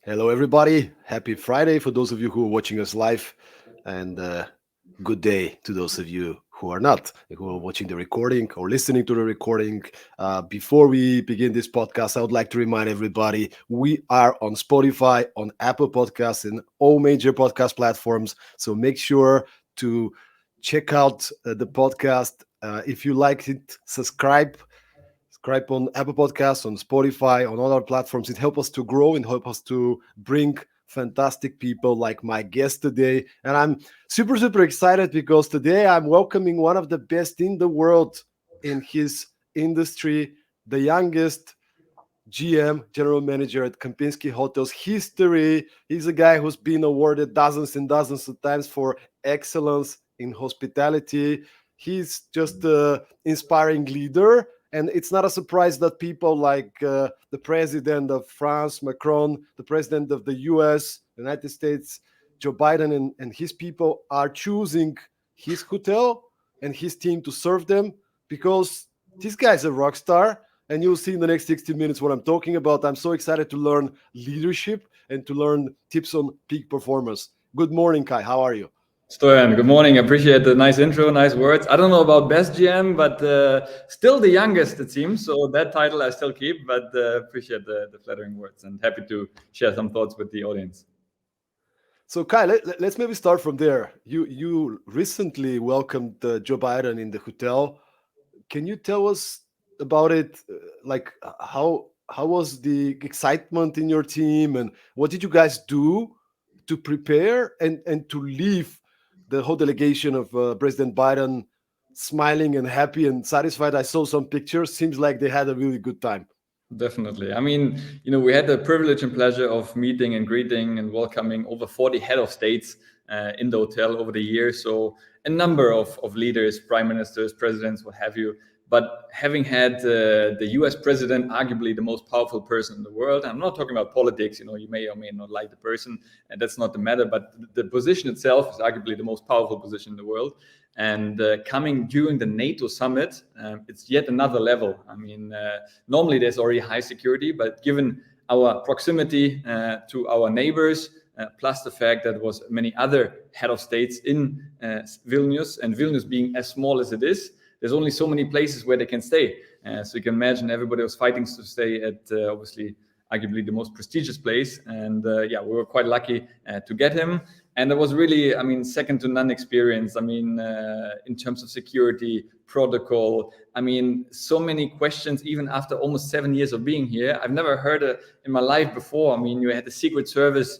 Hello, everybody. Happy Friday for those of you who are watching us live, and good day to those of you who are not, who are watching the recording or listening to the recording. Before we begin this podcast, I would like to remind everybody we are on Spotify, on Apple Podcasts, and all major podcast platforms. So make sure to check out the podcast. If you like it, subscribe on Apple Podcasts, on Spotify, on other platforms. It helps us to grow and help us to bring fantastic people like my guest today. And I'm super excited because today I'm welcoming one of the best in the world in his industry, the youngest GM, general manager at Kempinski Hotels history. He's a guy who's been awarded dozens and dozens of times for excellence in hospitality. He's just an inspiring leader. And it's not a surprise that people like the president of France, Macron, the president of the US, United States, Joe Biden, and his people are choosing his hotel and his team to serve them because this guy's a rock star, and you'll see in the next 60 minutes what I'm talking about. I'm so excited to learn leadership and to learn tips on peak performance. Good morning, Kai. How are you? Stoyan, good morning. Appreciate the nice intro, nice words. I don't know about best GM, but still the youngest, it seems. So that title I still keep, but appreciate the flattering words and happy to share some thoughts with the audience. So, Kai, let's maybe start from there. You recently welcomed Joe Biden in the hotel. Can you tell us about it? Like how was the excitement in your team, and what did you guys do to prepare and to leave the whole delegation of President Biden smiling and happy and satisfied? I saw some pictures. Seems like they had a really good time. Definitely. I mean, we had the privilege and pleasure of meeting and greeting and welcoming over 40 head of states in the hotel over the years. So a number of leaders, prime ministers, presidents, what have you. But having had the US president, arguably the most powerful person in the world, I'm not talking about politics, you may or may not like the person, and that's not the matter, but the position itself is arguably the most powerful position in the world. And coming during the NATO summit, it's yet another level. I mean, normally there's already high security, but given our proximity to our neighbors, plus the fact that was many other head of states in Vilnius, and Vilnius being as small as it is, there's only so many places where they can stay. So you can imagine everybody was fighting to stay at obviously arguably the most prestigious place. And we were quite lucky to get him. And it was really, I mean, second to none experience. I mean, in terms of security, protocol, I mean, so many questions, even after almost 7 years of being here. I've never heard it in my life before. I mean, you had the Secret Service,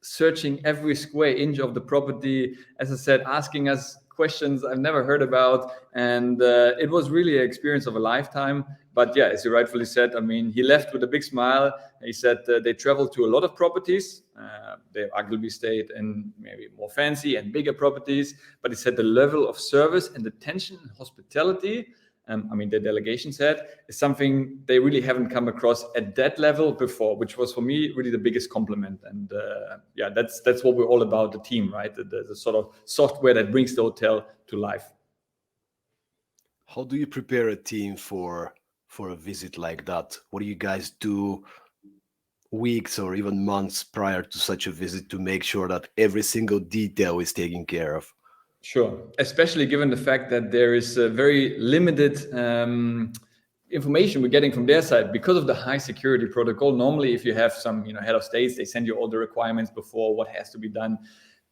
searching every square inch of the property, as I said, asking us questions I've never heard about. And it was really an experience of a lifetime. But yeah, as you rightfully said, I mean, he left with a big smile. He said they traveled to a lot of properties. They arguably stayed in maybe more fancy and bigger properties. But he said the level of service and attention and hospitality, the delegation said, is something they really haven't come across at that level before, which was for me really the biggest compliment. And that's what we're all about, the team, right? The sort of software that brings the hotel to life. How do you prepare a team for a visit like that? What do you guys do weeks or even months prior to such a visit to make sure that every single detail is taken care of? Sure, especially given the fact that there is a very limited information we're getting from their side because of the high security protocol. Normally, if you have some head of states, they send you all the requirements before what has to be done.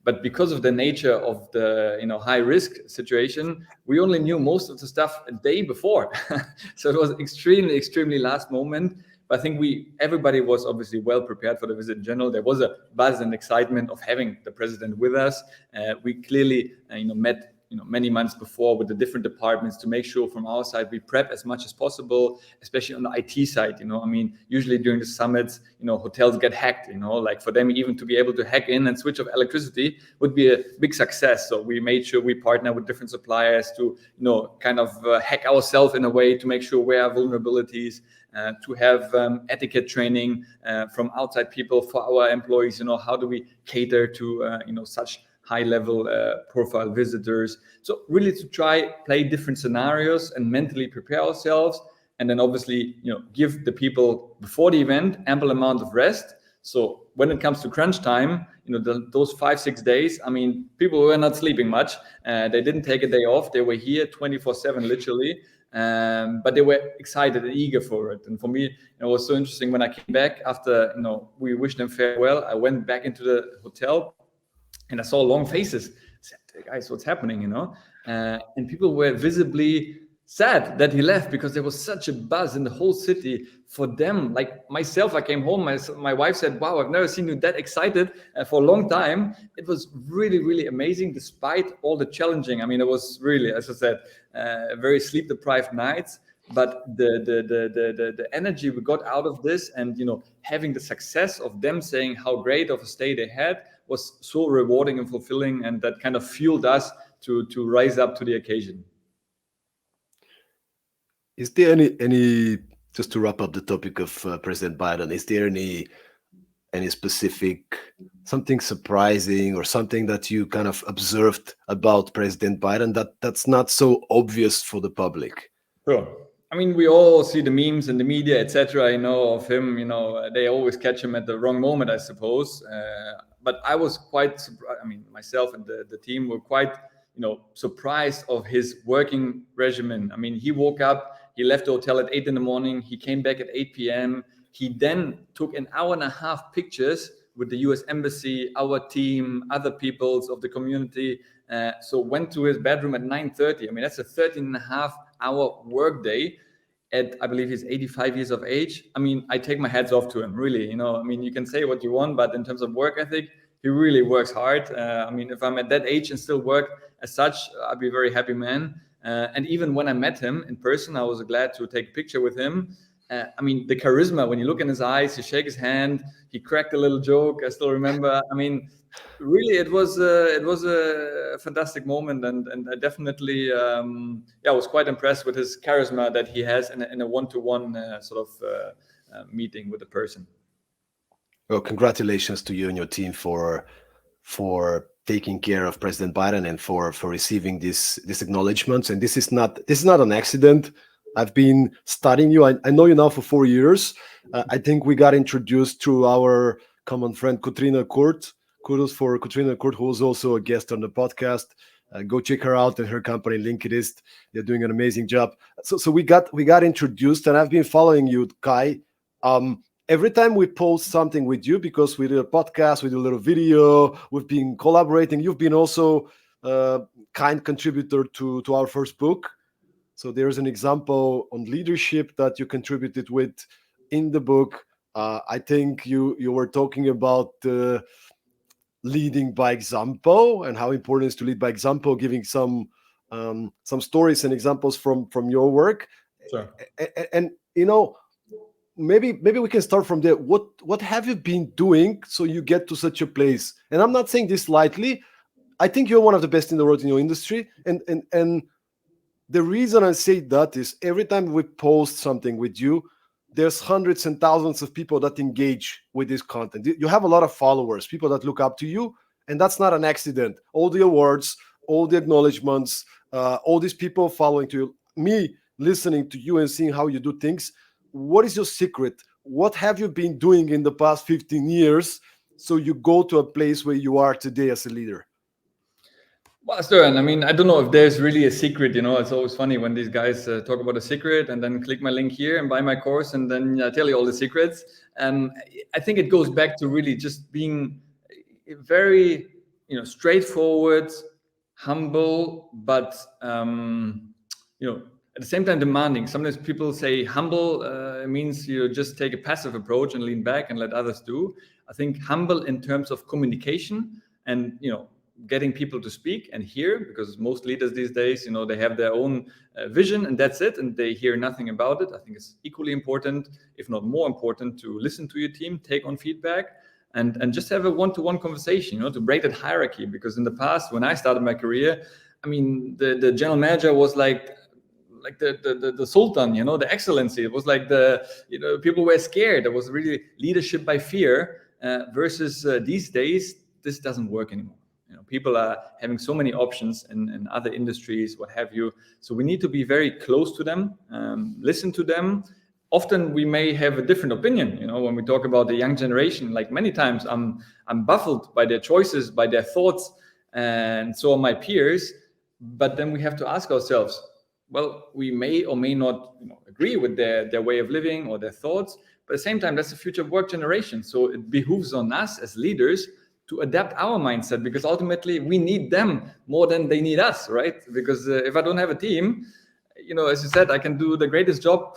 But because of the nature of the high risk situation, we only knew most of the stuff a day before. So it was extremely last moment. But I think everybody was obviously well prepared for the visit in general. There was a buzz and excitement of having the president with us. We clearly met many months before with the different departments to make sure from our side we prep as much as possible, especially on the IT side. Usually during the summits, hotels get hacked. Like for them even to be able to hack in and switch off electricity would be a big success. So we made sure we partner with different suppliers to hack ourselves in a way to make sure where are vulnerabilities. To have etiquette training from outside people for our employees. How do we cater to such high-level profile visitors? So really to play different scenarios and mentally prepare ourselves, and then obviously give the people before the event ample amount of rest, So when it comes to crunch time, those 5-6 days, I mean, people were not sleeping much. They didn't take a day off. They were here 24/7, literally. But they were excited and eager for it. And for me, it was so interesting when I came back after, we wished them farewell. I went back into the hotel and I saw long faces. I said, guys, what's happening, and people were visibly sad that he left because there was such a buzz in the whole city for them. Like myself, I came home, my wife said, wow, I've never seen you that excited for a long time. It was really, really amazing despite all the challenging. I mean, it was really, as I said, very sleep deprived nights, but the energy we got out of this, and having the success of them saying how great of a stay they had, was so rewarding and fulfilling, and that kind of fueled us to rise up to the occasion. Is there any just to wrap up the topic of President Biden? Is there any specific something surprising or something that you kind of observed about President Biden that's not so obvious for the public? Sure. I mean, we all see the memes in the media, etc. Of him. They always catch him at the wrong moment, I suppose. But I was quite surprised. I mean, myself and the team were quite, surprised of his working regimen. I mean, he woke up, he left the hotel at 8 in the morning. He came back at 8 p.m. He then took an hour and a half pictures with the U.S. Embassy, our team, other peoples of the community. So went to his bedroom at 9:30. I mean, that's a 13.5-hour work day. I believe he's 85 years of age. I mean, I take my hats off to him, really. I mean, you can say what you want, but in terms of work ethic, he really works hard. I mean, if I'm at that age and still work as such, I'd be a very happy man. And even when I met him in person, I was glad to take a picture with him. I mean, the charisma, when you look in his eyes, you shake his hand, he cracked a little joke, I still remember. I mean, really, it was a fantastic moment, and I definitely, I was quite impressed with his charisma that he has in a one-to-one sort of meeting with a person. Well, congratulations to you and your team for taking care of President Biden and for receiving this acknowledgement. And this is not an accident. I've been studying you. I know you now for 4 years. I think we got introduced through our common friend Katrina Kurt. Kudos for Katrina Kurt, who was also a guest on the podcast. Go check her out and her company LinkedIn. They're doing an amazing job. So we got introduced, and I've been following you, Kai. Every time we post something with you, because we did a podcast, we did a little video, we've been collaborating. You've been also a kind contributor to our first book. So there's an example on leadership that you contributed with in the book. I think you were talking about leading by example and how important it is to lead by example, giving some stories and examples from your work. Sure. And maybe we can start from there. What have you been doing so you get to such a place? And I'm not saying this lightly. I think you're one of the best in the world in your industry. And the reason I say that is every time we post something with you, there's hundreds and thousands of people that engage with this content. You have a lot of followers, people that look up to you, and that's not an accident. All the awards, all the acknowledgements, all these people following to you, me listening to you and seeing how you do things. What is your secret? What have you been doing in the past 15 years so you go to a place where you are today as a leader? Well, Stern, I mean, I don't know if there's really a secret. It's always funny when these guys talk about a secret and then click my link here and buy my course and then tell you all the secrets. I think it goes back to really just being very, straightforward, humble, but, at the same time demanding. Sometimes people say humble means you just take a passive approach and lean back and let others do. I think humble in terms of communication and, getting people to speak and hear, because most leaders these days, they have their own vision and that's it, and they hear nothing about it. I think it's equally important, if not more important, to listen to your team, take on feedback, and just have a one-to-one conversation, to break that hierarchy. Because in the past, when I started my career, I mean, the general manager was like the sultan, the excellency. It was like people were scared. There was really leadership by fear versus these days, this doesn't work anymore. People are having so many options in other industries, what have you. So we need to be very close to them, listen to them, often we may have a different opinion. When we talk about the young generation, like many times I'm baffled by their choices, by their thoughts, and so are my peers. But then we have to ask ourselves, well, we may or may not agree with their way of living or their thoughts, but at the same time, that's the future work generation. So it behooves on us as leaders to adapt our mindset, because ultimately we need them more than they need us, right? Because if I don't have a team, as you said, I can do the greatest job,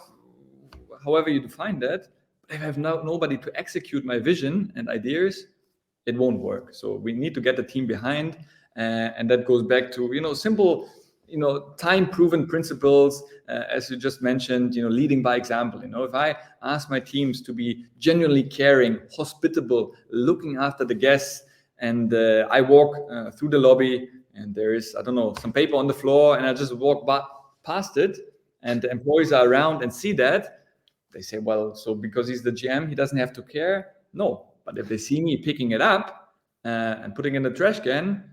however you define that, but if I have nobody to execute my vision and ideas, it won't work. So we need to get the team behind, and that goes back to simple time-proven principles, as you just mentioned, leading by example. If I ask my teams to be genuinely caring, hospitable, looking after the guests, and I walk through the lobby and there is, I don't know, some paper on the floor, and I just walk past it, and the employees are around and see that, they say, well, so because he's the GM, he doesn't have to care? No. But if they see me picking it up and putting it in the trash can,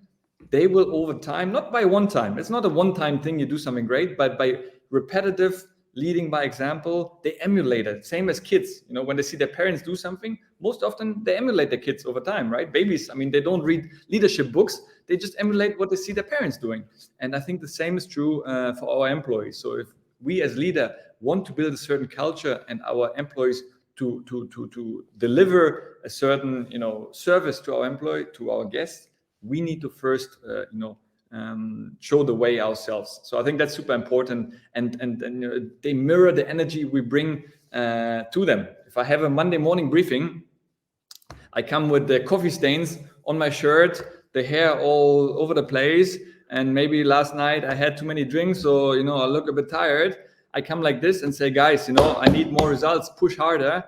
they will over time, not by one time, it's not a one-time thing, you do something great, but by repetitive leading by example, they emulate it. Same as kids, when they see their parents do something, most often they emulate their kids over time, right? Babies, they don't read leadership books, they just emulate what they see their parents doing. And I think the same is true for our employees. So if we as leader want to build a certain culture and our employees to deliver a certain service to our guests, we need to first show the way ourselves. So I think that's super important, and they mirror the energy we bring to them. If I have a Monday morning briefing, I come with the coffee stains on my shirt, the hair all over the place, and maybe last night I had too many drinks, so I look a bit tired. I come like this and say, guys, I need more results, push harder.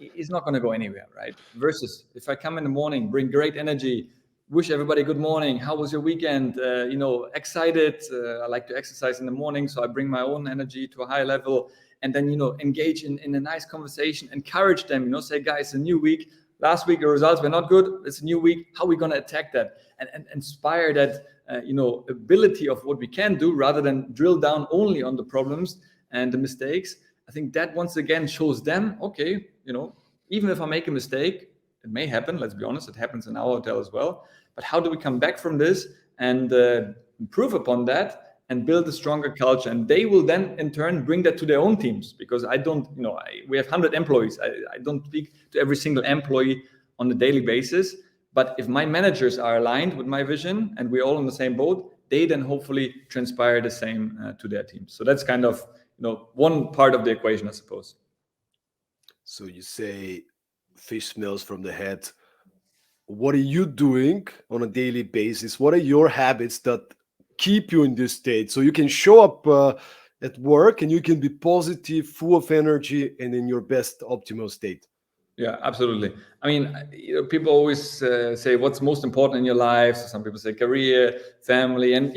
It's not going to go anywhere, right? Versus if I come in the morning, bring great energy, wish everybody good morning, how was your weekend, excited, I like to exercise in the morning, so I bring my own energy to a high level, and then engage in a nice conversation, encourage them, say, guys, a new week, last week the results were not good, it's a new week, how are we going to attack that, and inspire that ability of what we can do, rather than drill down only on the problems and the mistakes. I think that once again shows them, okay, even if I make a mistake, it may happen, let's be honest, it happens in our hotel as well, but how do we come back from this and improve upon that and build a stronger culture? And they will then in turn bring that to their own teams, because we have 100 employees. I don't speak to every single employee on a daily basis, but if my managers are aligned with my vision and we're all on the same boat, they then hopefully transpire the same to their teams. So that's kind of one part of the equation, I suppose. So you say fish smells from the head. What are you doing on a daily basis? What are your habits that keep you in this state so you can show up at work and you can be positive, full of energy, and in your best optimal state? Yeah, absolutely. People always say, what's most important in your life? So some people say career, family, and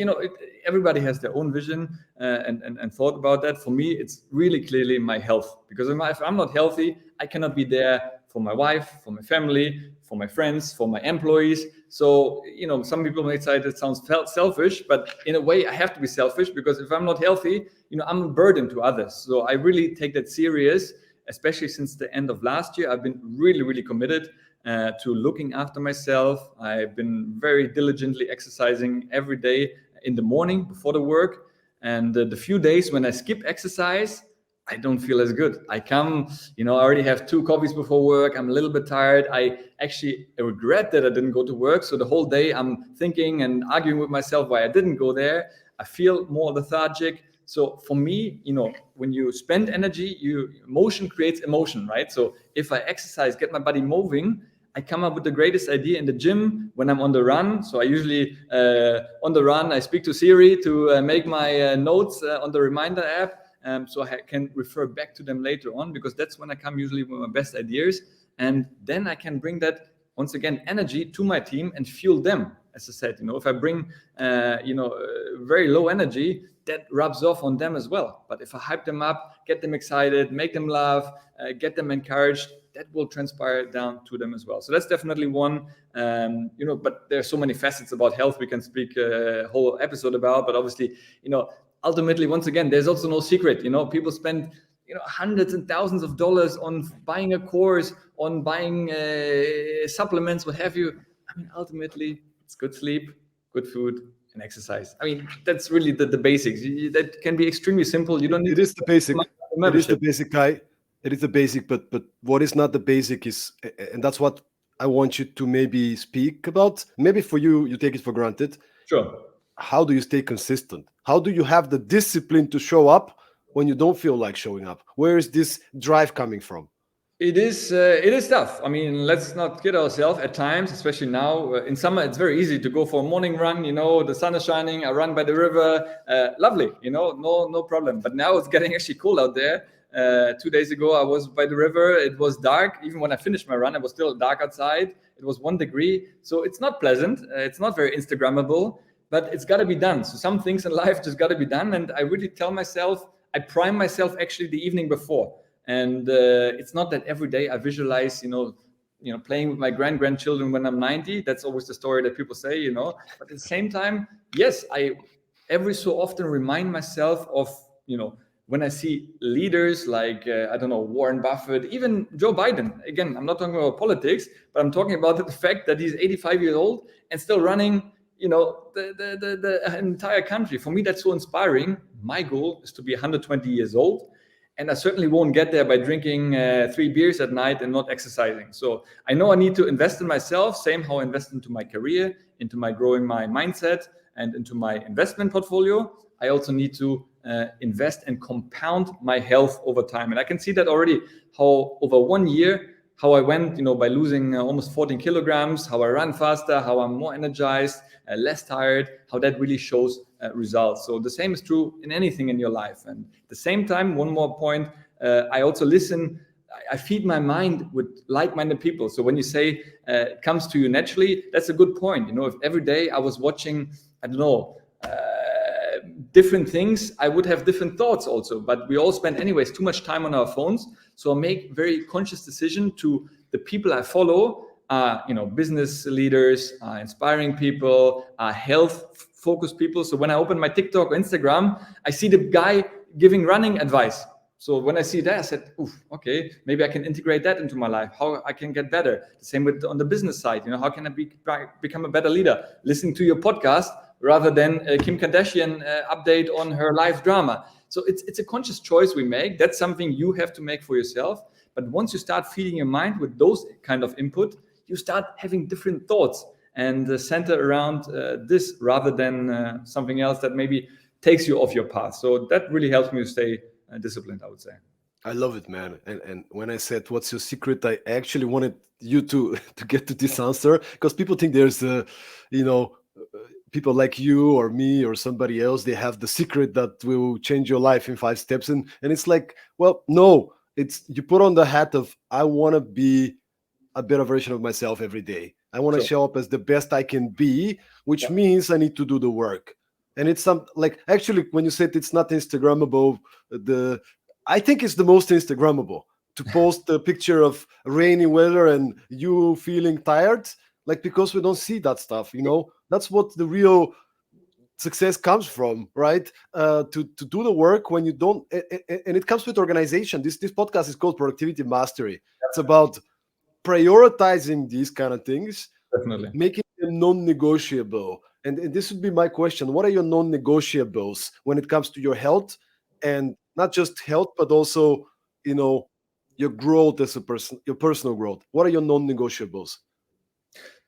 everybody has their own vision and thought about that. For me, it's really clearly my health, because if I'm not healthy, I cannot be there for my wife, for my family, for my friends, for my employees. So, some people may say that sounds selfish, but in a way I have to be selfish, because if I'm not healthy, I'm a burden to others. So I really take that serious, especially since the end of last year. I've been really, really committed to looking after myself. I've been very diligently exercising every day in the morning before the work. And the few days when I skip exercise, I don't feel as good. I come, I already have 2 coffees before work. I'm a little bit tired. I actually regret that I didn't go to work. So the whole day I'm thinking and arguing with myself why I didn't go there. I feel more lethargic. So for me, when you spend energy, motion creates emotion, right? So if I exercise, get my body moving, I come up with the greatest idea in the gym when I'm on the run. So I usually, on the run, I speak to Siri to make my notes on the reminder app. So I can refer back to them later on, because that's when I come usually with my best ideas. And then I can bring that, once again, energy to my team and fuel them. As I said, if I bring, very low energy, that rubs off on them as well. But if I hype them up, get them excited, make them laugh, get them encouraged, that will transpire down to them as well. So that's definitely one, but there are so many facets about health we can speak a whole episode about. But obviously, ultimately, once again, there's also no secret. People spend hundreds and thousands of dollars on buying a course, on buying supplements, what have you. I mean, ultimately, it's good sleep, good food, and exercise. I mean, that's really the basics. That can be extremely simple. You don't need It to is the basic. It is the membership. basic, guy. It is the basic, but what is not the basic is, and that's what I want you to maybe speak about. Maybe for you, you take it for granted. Sure. How do you stay consistent? How do you have the discipline to show up when you don't feel like showing up? Where is this drive coming from? It is tough. I mean, let's not kid ourselves. At times, especially now in summer, it's very easy to go for a morning run. The sun is shining. I run by the river. Lovely. No problem. But now it's getting actually cold out there. 2 days ago, I was by the river. It was dark. Even when I finished my run, it was still dark outside. It was 1 degree. So it's not pleasant. It's not very Instagrammable, but it's got to be done. So some things in life just got to be done. And I really tell myself, I prime myself actually the evening before. And it's not that every day I visualize, playing with my grandchildren when I'm 90. That's always the story that people say, But at the same time, yes, I every so often remind myself of, when I see leaders like, I don't know, Warren Buffett, even Joe Biden. Again, I'm not talking about politics, but I'm talking about the fact that he's 85 years old and still running, the entire country. For me, that's so inspiring. My goal is to be 120 years old. And I certainly won't get there by drinking 3 beers at night and not exercising. So I know I need to invest in myself, same how I invest into my career, into my growing my mindset, and into my investment portfolio. I also need to invest and compound my health over time. And I can see that already, how over 1 year, how I went, by losing almost 14 kilograms, how I run faster, how I'm more energized, less tired, how that really shows results. So the same is true in anything in your life. And at the same time, one more point, I also listen. I feed my mind with like-minded people. So when you say it comes to you naturally, that's a good point. If every day I was watching, I don't know, different things, I would have different thoughts also. But we all spend anyways too much time on our phones. So I make very conscious decision to the people I follow, business leaders, inspiring people, health-focused people. So when I open my TikTok or Instagram, I see the guy giving running advice. So when I see that, I said, okay, maybe I can integrate that into my life, how I can get better. The same with on the business side, how can I become a better leader? Listening to your podcast rather than Kim Kardashian update on her life drama. So it's a conscious choice we make. That's something you have to make for yourself. But once you start feeding your mind with those kind of input, you start having different thoughts and center around this rather than something else that maybe takes you off your path. So that really helps me to stay disciplined, I would say. I love it, man. And when I said, "What's your secret?" I actually wanted you to to get to this answer, because people think there's you know, people like you or me or somebody else. They have the secret that will change your life in 5 steps, and it's like, well, no. It's you put on the hat of I want to be a better version of myself every day. I want to Sure. show up as the best I can be, which Yeah. means I need to do the work. And it's some like actually when you said it's not Instagrammable, the I think it's the most Instagrammable to post a picture of rainy weather and you feeling tired, like because we don't see that stuff. That's what the real success comes from, right? To do the work when you don't, and it comes with organization. This podcast is called Productivity Mastery. It's about prioritizing these kind of things, Definitely. making them non-negotiable. And this would be my question: what are your non-negotiables when it comes to your health, and not just health, but also your growth as a person, your personal growth? What are your non-negotiables?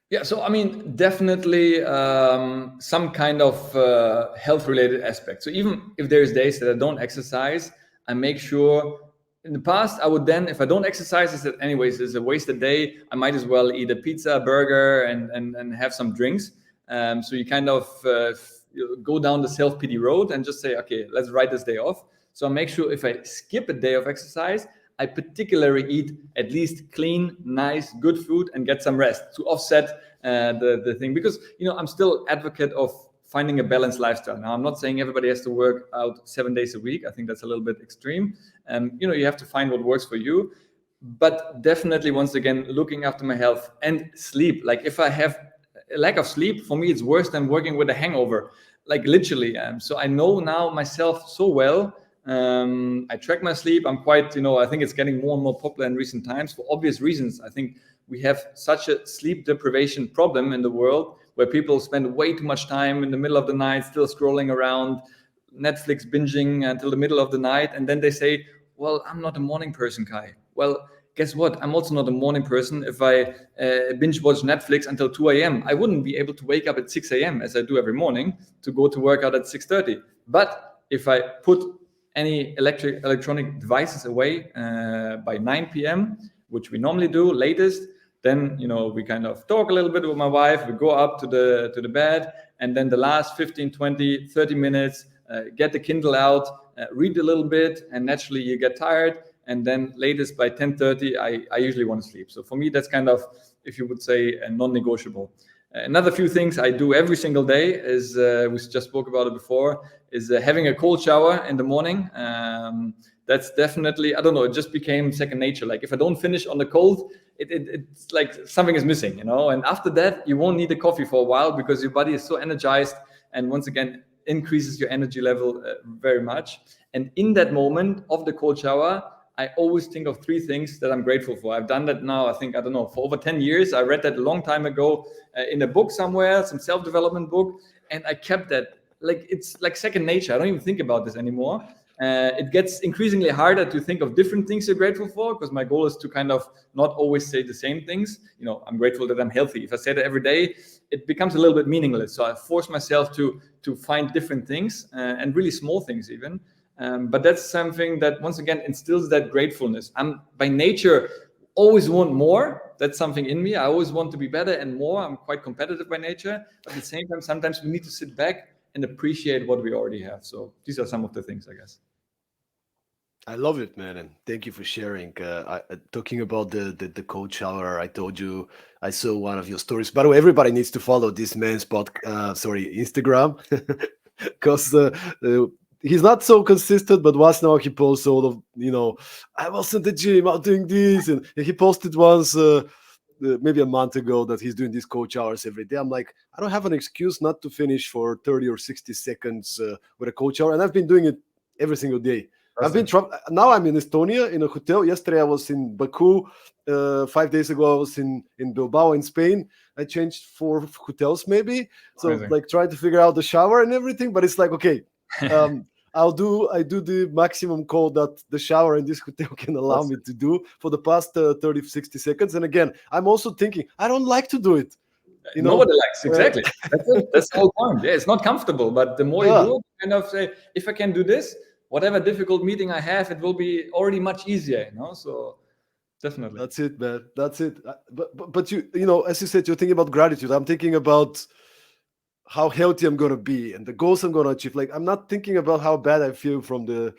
Yeah, so I mean, definitely some kind of health-related aspect. So even if there's days that I don't exercise, I make sure. In the past, I would then, if I don't exercise, I said, anyways, it's a wasted day. I might as well eat a pizza, a burger, and have some drinks. So you kind of you go down the self-pity road and just say, okay, let's write this day off. So I make sure if I skip a day of exercise, I particularly eat at least clean, nice, good food and get some rest to offset the thing. Because, I'm still advocate of finding a balanced lifestyle. Now, I'm not saying everybody has to work out 7 days a week. I think that's a little bit extreme. You have to find what works for you. But definitely, once again, looking after my health and sleep. Like if I have a lack of sleep, for me, it's worse than working with a hangover, like literally. So I know now myself so well. I track my sleep. I'm quite, I think it's getting more and more popular in recent times for obvious reasons. I think we have such a sleep deprivation problem in the world where people spend way too much time in the middle of the night still scrolling around, Netflix binging until the middle of the night. And then they say, well, I'm not a morning person, Kai. Well, guess what? I'm also not a morning person. If I binge watch Netflix until 2 a.m., I wouldn't be able to wake up at 6 a.m. as I do every morning to go to work out at 6:30. But if I put any electronic devices away by 9 p.m., which we normally do latest, then we kind of talk a little bit with my wife, we go up to the bed, and then the last 15, 20, 30 minutes, get the Kindle out, read a little bit, and naturally you get tired, and then latest by 10:30 I usually want to sleep. So for me that's kind of, if you would say, a non-negotiable. Another few things I do every single day is, we just spoke about it before, is having a cold shower in the morning. That's definitely, I don't know, it just became second nature. Like if I don't finish on the cold, it's like something is missing, and after that you won't need a coffee for a while because your body is so energized, and once again increases your energy level very much. And in that moment of the cold shower, I always think of three things that I'm grateful for. I've done that now, I think, I don't know, for over 10 years. I read that a long time ago in a book somewhere, some self-development book, and I kept that. Like it's like second nature. I don't even think about this anymore. It gets increasingly harder to think of different things you're grateful for, because my goal is to kind of not always say the same things. I'm grateful that I'm healthy. If I say that every day, it becomes a little bit meaningless. So I force myself to find different things, and really small things even. But that's something that once again instills that gratefulness. I'm by nature always want more. That's something in me. I always want to be better and more. I'm quite competitive by nature. But at the same time, sometimes we need to sit back and appreciate what we already have. So these are some of the things, I guess. I love it, man, and thank you for sharing. Talking about the cold shower, I told you I saw one of your stories. By the way, everybody needs to follow this man's Instagram, because he's not so consistent. But once now he posts sort of, I was in the gym, I'm doing this, and he posted once. Maybe a month ago that he's doing these coach hours every day. I'm like, I don't have an excuse not to finish for 30 or 60 seconds with a coach hour. And I've been doing it every single day. I've been now I'm in Estonia in a hotel. Yesterday I was in Baku. 5 days ago I was in Bilbao in Spain. I changed 4 hotels maybe. So Amazing. like trying to figure out the shower and everything. But it's like, okay, I do the maximum call that the shower in this hotel can allow me to do for the past 30, 60 seconds. And again, I'm also thinking, I don't like to do it. Nobody likes, exactly. That's it. That's the whole point. Yeah, it's not comfortable, but the more you do it, kind of say, if I can do this, whatever difficult meeting I have, it will be already much easier, So definitely. That's it, man. That's it. But you as you said, you're thinking about gratitude. I'm thinking about how healthy I'm gonna be and the goals I'm gonna achieve. Like I'm not thinking about how bad I feel from the,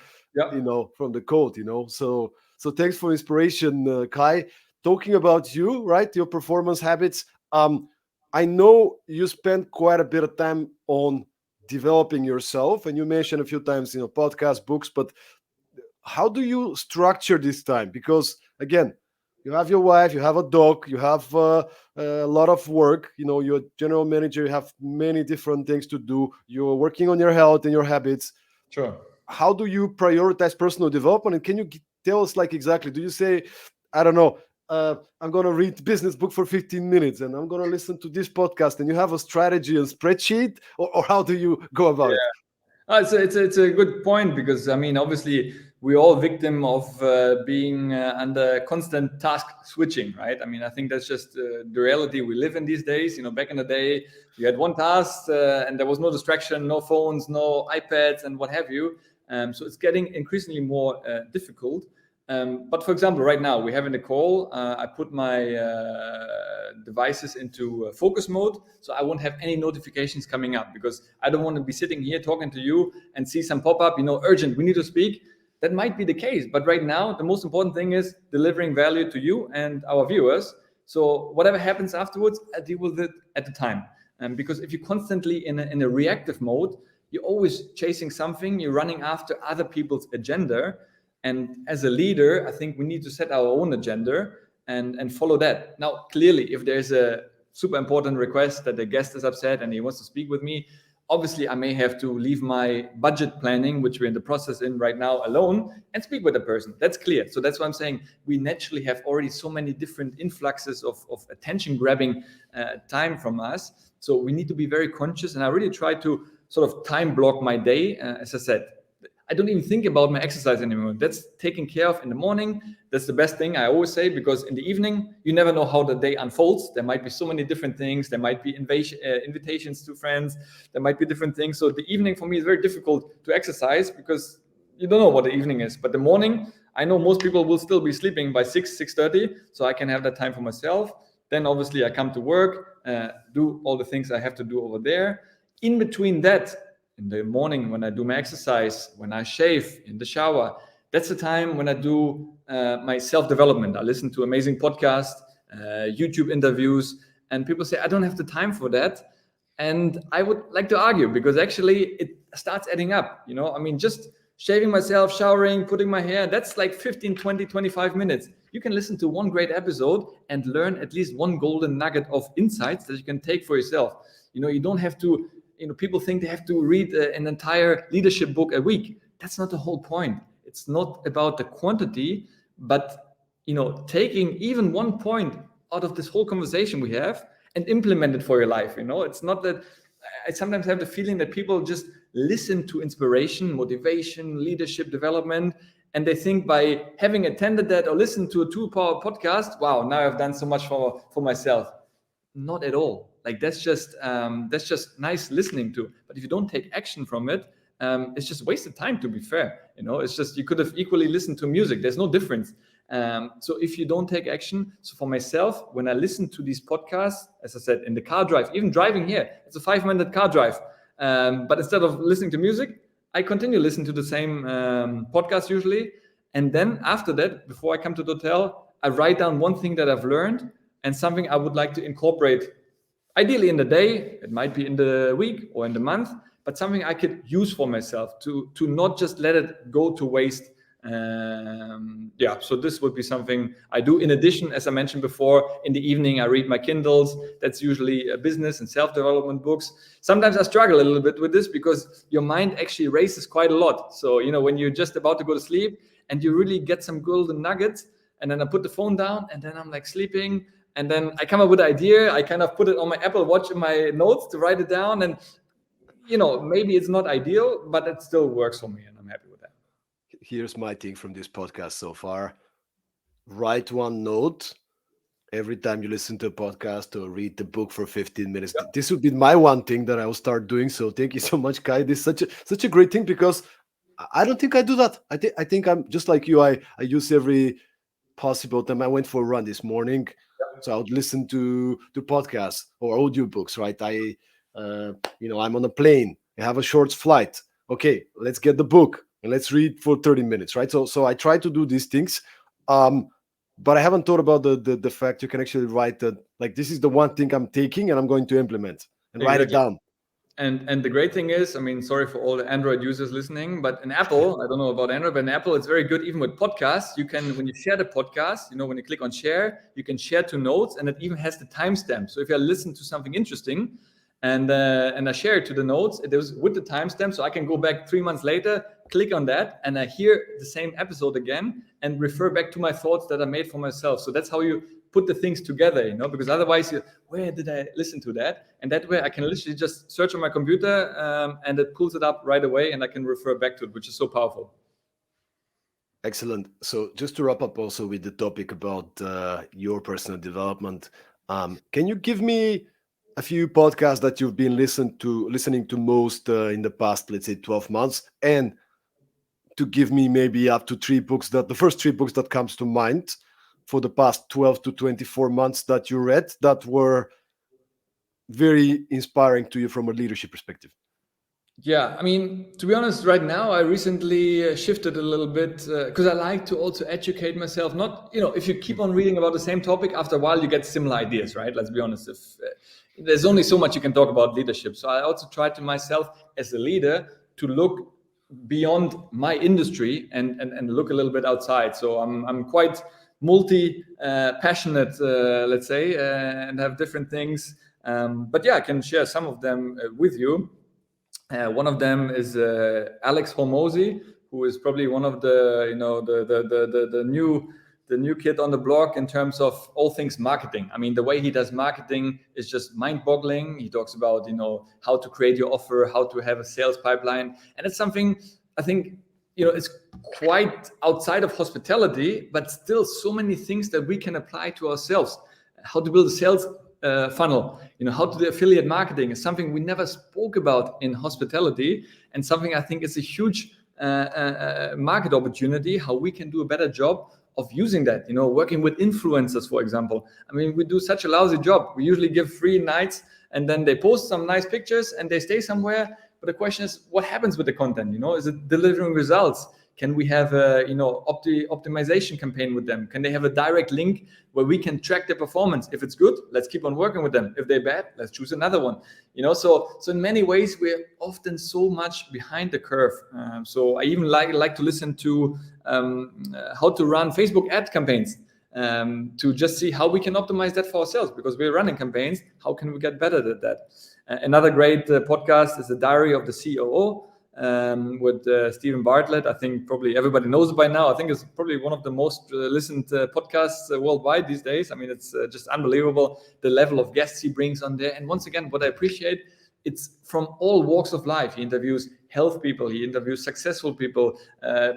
from the cold. So thanks for inspiration, Kai. Talking about you, right? Your performance habits. I know you spend quite a bit of time on developing yourself, and you mentioned a few times, podcasts, books. But how do you structure this time? Because again, you have your wife, you have a dog, you have a lot of work. You're a general manager, you have many different things to do. You're working on your health and your habits. Sure. How do you prioritize personal development? And can you tell us, like, exactly, do you say, I don't know, I'm going to read business book for 15 minutes and I'm going to listen to this podcast, and you have a strategy and spreadsheet, or how do you go about it? It's a good point, because obviously we're all victim of being under constant task switching, right? I think that's just the reality we live in these days. Back in the day, you had one task and there was no distraction, no phones, no iPads, and what have you. So it's getting increasingly more difficult. But for example, right now we're having a call. I put my devices into focus mode, so I won't have any notifications coming up, because I don't want to be sitting here talking to you and see some pop up, urgent, we need to speak. That might be the case, but right now the most important thing is delivering value to you and our viewers. So whatever happens afterwards, I deal with it at the time. Because if you're constantly in a reactive mode, you're always chasing something, you're running after other people's agenda. And as a leader, I think we need to set our own agenda and follow that. Now, clearly, if there's a super important request that the guest is upset and he wants to speak with me, Obviously, I may have to leave my budget planning, which we're in the process in right now, alone and speak with a person. That's clear. So that's why I'm saying we naturally have already so many different influxes of attention grabbing time from us. So we need to be very conscious. And I really try to sort of time block my day. As I said, I don't even think about my exercise anymore. That's taken care of in the morning. That's the best thing I always say, because in the evening, you never know how the day unfolds. There might be so many different things. There might be invitations to friends. There might be different things. So the evening for me is very difficult to exercise because you don't know what the evening is. But the morning, I know most people will still be sleeping by 6:30. So I can have that time for myself. Then obviously I come to work, do all the things I have to do over there. In between that, in the morning when I do my exercise, when I shave, in the shower, that's the time when I do my self-development. I listen to amazing podcasts, YouTube interviews, and people say, I don't have the time for that. And I would like to argue, because actually it starts adding up. I mean, just shaving myself, showering, putting my hair, that's like 15, 20, 25 minutes. You can listen to one great episode and learn at least one golden nugget of insights that you can take for yourself. You don't have to, people think they have to read an entire leadership book a week. That's not the whole point. It's not about the quantity, but, taking even one point out of this whole conversation we have and implement it for your life. It's not that I sometimes have the feeling that people just listen to inspiration, motivation, leadership development, and they think by having attended that or listened to a 2-hour podcast, wow, now I've done so much for myself. Not at all. Like that's just nice listening to. But if you don't take action from it, it's just wasted time. To be fair, it's just you could have equally listened to music. There's no difference. So if you don't take action, so for myself, when I listen to these podcasts, as I said, in the car drive, even driving here, it's a 5-minute car drive. But instead of listening to music, I continue listening to the same podcast usually. And then after that, before I come to the hotel, I write down one thing that I've learned and something I would like to incorporate, ideally in the day, it might be in the week or in the month, but something I could use for myself to not just let it go to waste. So this would be something I do. In addition, as I mentioned before, in the evening, I read my Kindles. That's usually business and self-development books. Sometimes I struggle a little bit with this because your mind actually races quite a lot. So, when you're just about to go to sleep and you really get some golden nuggets, and then I put the phone down and then I'm like sleeping. And then I come up with an idea. I kind of put it on my Apple Watch in my notes to write it down. And, maybe it's not ideal, but it still works for me and I'm happy with that. Here's my thing from this podcast so far. Write one note every time you listen to a podcast or read the book for 15 minutes. Yep. This would be my one thing that I will start doing. So thank you so much, Kai. This is such a great thing because I don't think I do that. I think I'm just like you. I use every possible time. I went for a run this morning. So I would listen to podcasts or audiobooks, right? I'm on a plane. I have a short flight. Okay, let's get the book and let's read for 30 minutes, right? So I try to do these things, but I haven't thought about the fact you can actually write that. Like this is the one thing I'm taking and I'm going to implement and write it down. And the great thing is, I mean, sorry for all the Android users listening, but in Apple, I don't know about Android, but in Apple, it's very good. Even with podcasts, you can, when you share the podcast, when you click on share, you can share to notes, and it even has the timestamp. So if you listen to something interesting, and I share it to the notes, it is with the timestamp, so I can go back 3 months later, click on that, and I hear the same episode again, and refer back to my thoughts that I made for myself. So that's how you put the things together, because otherwise, where did I listen to that? And that way I can literally just search on my computer and it pulls it up right away and I can refer back to it, which is so powerful. Excellent. So just to wrap up also with the topic about your personal development, can you give me a few podcasts that you've been listening to most in the past, let's say 12 months, and to give me maybe up to the first 3 books that comes to mind for the past 12 to 24 months that you read that were very inspiring to you from a leadership perspective? Yeah, I mean, to be honest, right now, I recently shifted a little bit because I like to also educate myself. Not, if you keep on reading about the same topic, after a while, you get similar ideas, right? Let's be honest. If there's only so much you can talk about leadership. So I also try to myself as a leader to look beyond my industry and look a little bit outside. So I'm quite multi-passionate, let's say, and have different things. But yeah, I can share some of them with you. One of them is Alex Hormozy, who is probably one of the the new kid on the block in terms of all things marketing. I mean, the way he does marketing is just mind-boggling. He talks about how to create your offer, how to have a sales pipeline, and it's something I think it's quite outside of hospitality, but still so many things that we can apply to ourselves. How to build a sales funnel, how to do affiliate marketing is something we never spoke about in hospitality, and something I think is a huge market opportunity, how we can do a better job of using that, working with influencers, for example. I mean, we do such a lousy job. We usually give free nights and then they post some nice pictures and they stay somewhere. But the question is, what happens with the content? Is it delivering results? Can we have a optimization campaign with them? Can they have a direct link where we can track their performance? If it's good, let's keep on working with them. If they're bad, let's choose another one. So in many ways we're often so much behind the curve. So I even like to listen to how to run Facebook ad campaigns, to just see how we can optimize that for ourselves, because we're running campaigns. How can we get better at that? Another great podcast is the Diary of the COO. With Stephen Bartlett. I think probably everybody knows it by now. I think it's probably one of the most listened podcasts worldwide these days. I mean, it's just unbelievable the level of guests he brings on there. And once again, what I appreciate, it's from all walks of life. He interviews health people, he interviews successful people,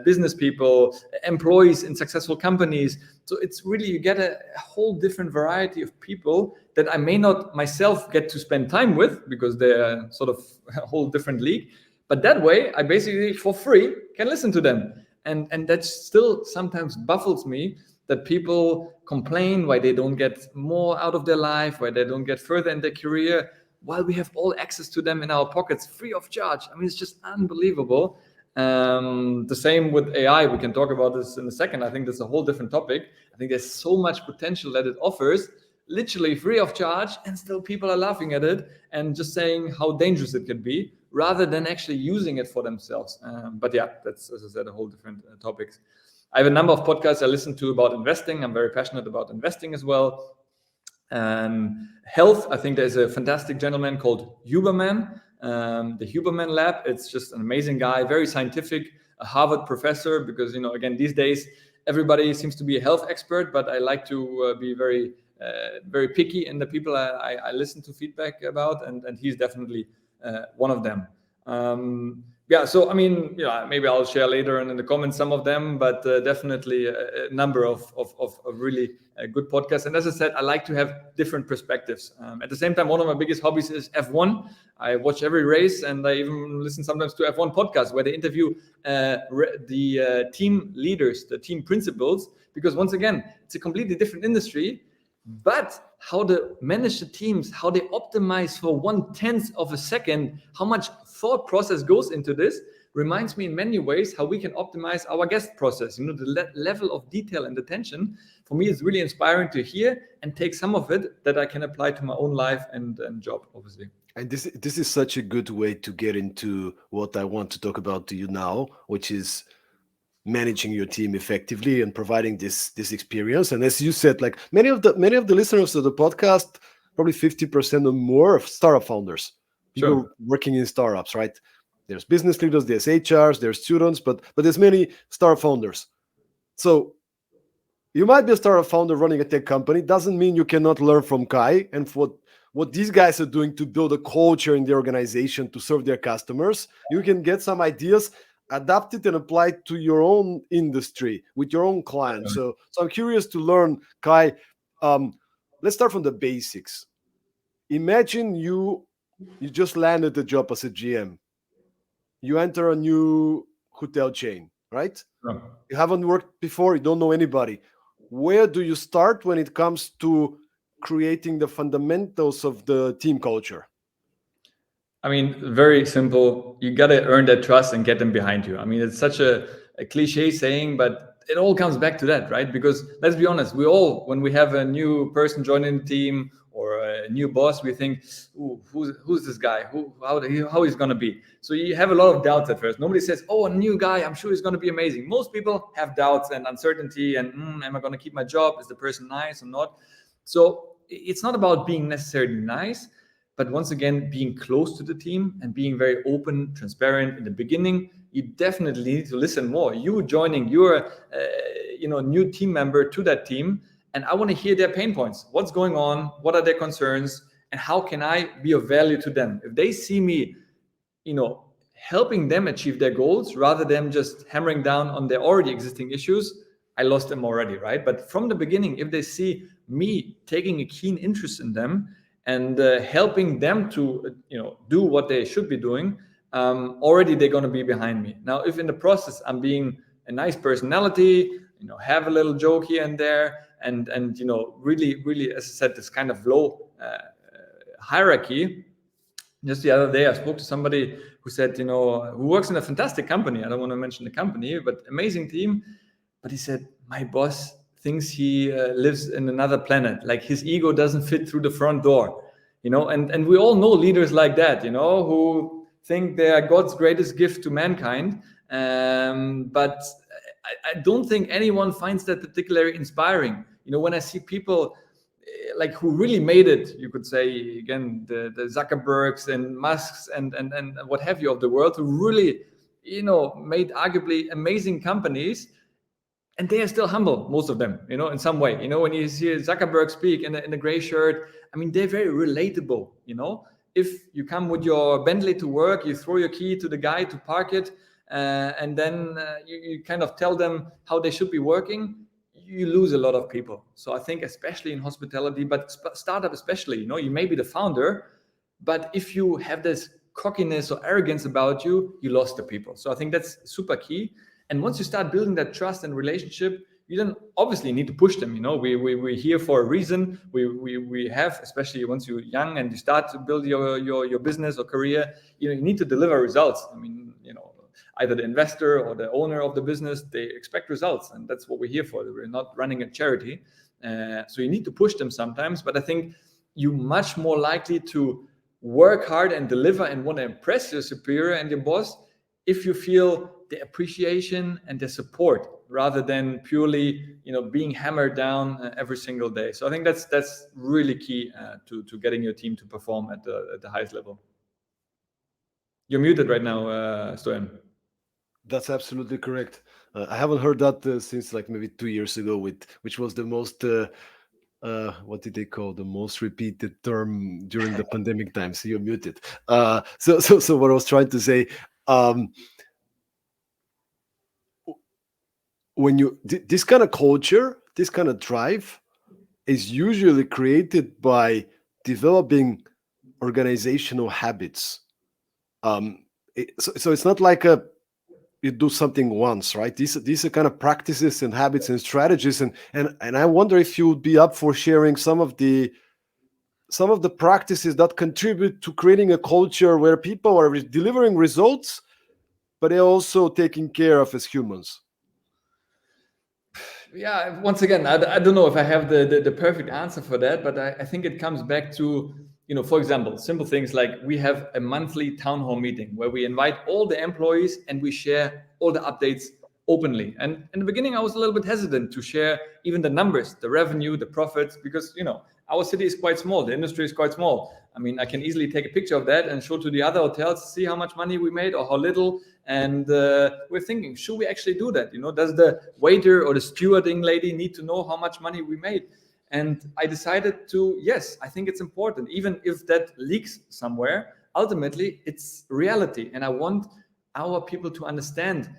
business people, employees in successful companies. So it's really, you get a whole different variety of people that I may not myself get to spend time with, because they're sort of a whole different league. But that way, I basically, for free, can listen to them. And that still sometimes baffles me, that people complain why they don't get more out of their life, why they don't get further in their career, while we have all access to them in our pockets, free of charge. I mean, it's just unbelievable. The same with AI. We can talk about this in a second. I think that's a whole different topic. I think there's so much potential that it offers, literally free of charge, and still people are laughing at it and just saying how dangerous it can be, rather than actually using it for themselves. But yeah, that's, as I said, a whole different topics. I have a number of podcasts I listen to about investing. I'm very passionate about investing as well. Health, I think there's a fantastic gentleman called Huberman, the Huberman Lab. It's just an amazing guy, very scientific, a Harvard professor, because, again, these days, everybody seems to be a health expert, but I like to be very picky in the people I listen to feedback about, and he's definitely one of them. So I mean, maybe I'll share later in the comments some of them, but definitely a number of really good podcasts. And as I said, I like to have different perspectives. At the same time, one of my biggest hobbies is F1. I watch every race, and I even listen sometimes to F1 podcasts where they interview the team leaders, the team principals, because once again, it's a completely different industry. But how they manage the teams, how they optimize for 1/10 of a second, how much thought process goes into this, reminds me in many ways how we can optimize our guest process. The level of detail and attention, for me, is really inspiring to hear and take some of it that I can apply to my own life and job, obviously. And this is such a good way to get into what I want to talk about to you now, which is managing your team effectively and providing this experience. And as you said, like many of the listeners of the podcast, probably 50% or more of startup founders, people working in startups, right? There's business leaders, there's HRs, there's students, but there's many startup founders. So you might be a startup founder running a tech company. Doesn't mean you cannot learn from Kai and what these guys are doing to build a culture in the organization to serve their customers. You can get some ideas, adapt it, and apply it to your own industry with your own clients. So I'm curious to learn, Kai. Let's start from the basics. Imagine you just landed the job as a GM. You enter a new hotel chain, right? You haven't worked before. You don't know anybody. Where do you start when it comes to creating the fundamentals of the team culture? I mean, very simple. You got to earn their trust and get them behind you. I mean, it's such a cliche saying, but it all comes back to that, right? Because let's be honest, we all, when we have a new person joining the team or a new boss, we think, ooh, who's this guy? How he's going to be? So you have a lot of doubts at first. Nobody says, oh, a new guy, I'm sure he's going to be amazing. Most people have doubts and uncertainty and am I going to keep my job? Is the person nice or not? So it's not about being necessarily nice, But once again, being close to the team and being very open, transparent in the beginning, you definitely need to listen more. You joining your new team member to that team, and I want to hear their pain points. What's going on? What are their concerns? And how can I be of value to them? If they see me, helping them achieve their goals rather than just hammering down on their already existing issues, I lost them already, right? But from the beginning, if they see me taking a keen interest in them and helping them to do what they should be doing, already they're going to be behind me. Now, if in the process I'm being a nice personality, have a little joke here and there, and really, as I said, this kind of low hierarchy. Just the other day, I spoke to somebody who said, who works in a fantastic company. I don't want to mention the company, but amazing team. But he said, my boss thinks he lives in another planet. Like his ego doesn't fit through the front door, and we all know leaders like that, who think they are God's greatest gift to mankind. But I don't think anyone finds that particularly inspiring. When I see people like who really made it, you could say, again, the Zuckerbergs and Musks and what have you of the world, who really, made arguably amazing companies, and they are still humble, most of them, in some way. When you see Zuckerberg speak in a gray shirt, I mean, they're very relatable. If you come with your Bentley to work, you throw your key to the guy to park it, and then you kind of tell them how they should be working, you lose a lot of people. So I think especially in hospitality, but startup especially, you may be the founder, but if you have this cockiness or arrogance about you, you lost the people. So I think that's super key. And once you start building that trust and relationship, you then obviously need to push them. We're here for a reason. We have, especially once you're young and you start to build your business or career, you need to deliver results. I mean, either the investor or the owner of the business, they expect results, and that's what we're here for. We're not running a charity, so you need to push them sometimes. But I think you're much more likely to work hard and deliver and want to impress your superior and your boss if you feel the appreciation and the support, rather than purely being hammered down every single day. So I think that's really key to getting your team to perform at the highest level. You're muted right now, Stoyan. That's absolutely correct. I haven't heard that since like maybe 2 years ago, which was the most what did they call the most repeated term during the pandemic time. So you're muted. So what I was trying to say, when this kind of culture, this kind of drive, is usually created by developing organizational habits. So it's not like you do something once, right? These are kind of practices and habits and strategies, and I wonder if you would be up for sharing some of the practices that contribute to creating a culture where people are delivering results, but they're also taken care of as humans. Yeah, once again, I don't know if I have the perfect answer for that, but I think it comes back to, for example, simple things like we have a monthly town hall meeting where we invite all the employees and we share all the updates openly. And in the beginning, I was a little bit hesitant to share even the numbers, the revenue, the profits, because, our city is quite small. The industry is quite small. I mean, I can easily take a picture of that and show to the other hotels, see how much money we made or how little. And we're thinking, should we actually do that? Does the waiter or the stewarding lady need to know how much money we made? And I decided to, yes, I think it's important. Even if that leaks somewhere, ultimately it's reality. And I want our people to understand,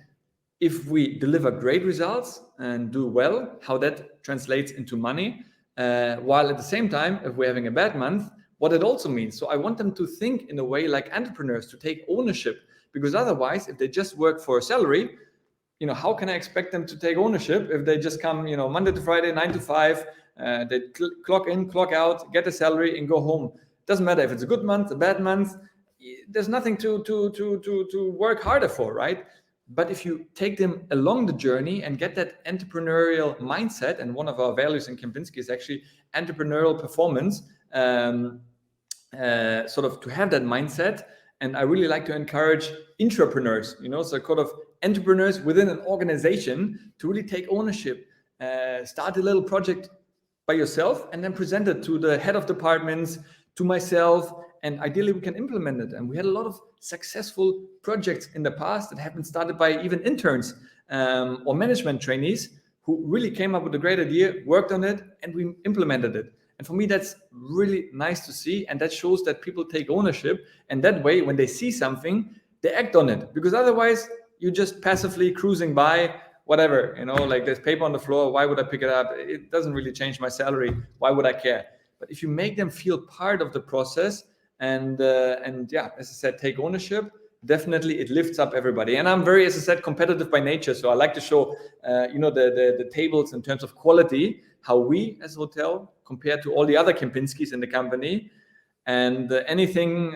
if we deliver great results and do well, how that translates into money. While at the same time, if we're having a bad month, what it also means. So I want them to think in a way like entrepreneurs, to take ownership, because otherwise, if they just work for a salary, how can I expect them to take ownership if they just come, Monday to Friday, 9 to 5, they clock in, clock out, get a salary and go home. Doesn't matter if it's a good month, a bad month, there's nothing to work harder for, right? But if you take them along the journey and get that entrepreneurial mindset, and one of our values in Kempinski is actually entrepreneurial performance, sort of to have that mindset. And I really like to encourage intrapreneurs, so kind of entrepreneurs within an organization, to really take ownership, start a little project by yourself and then present it to the head of departments, to myself, and ideally we can implement it. And we had a lot of successful projects in the past that have been started by even interns or management trainees who really came up with a great idea, worked on it, and we implemented it. And for me, that's really nice to see. And that shows that people take ownership. And that way, when they see something, they act on it. Because otherwise, you're just passively cruising by, whatever, like there's paper on the floor. Why would I pick it up? It doesn't really change my salary. Why would I care? But if you make them feel part of the process and yeah, as I said, take ownership, definitely it lifts up everybody. And I'm very, as I said, competitive by nature. So I like to show, the tables in terms of quality, how we as a hotel compare to all the other Kempinskis in the company. And anything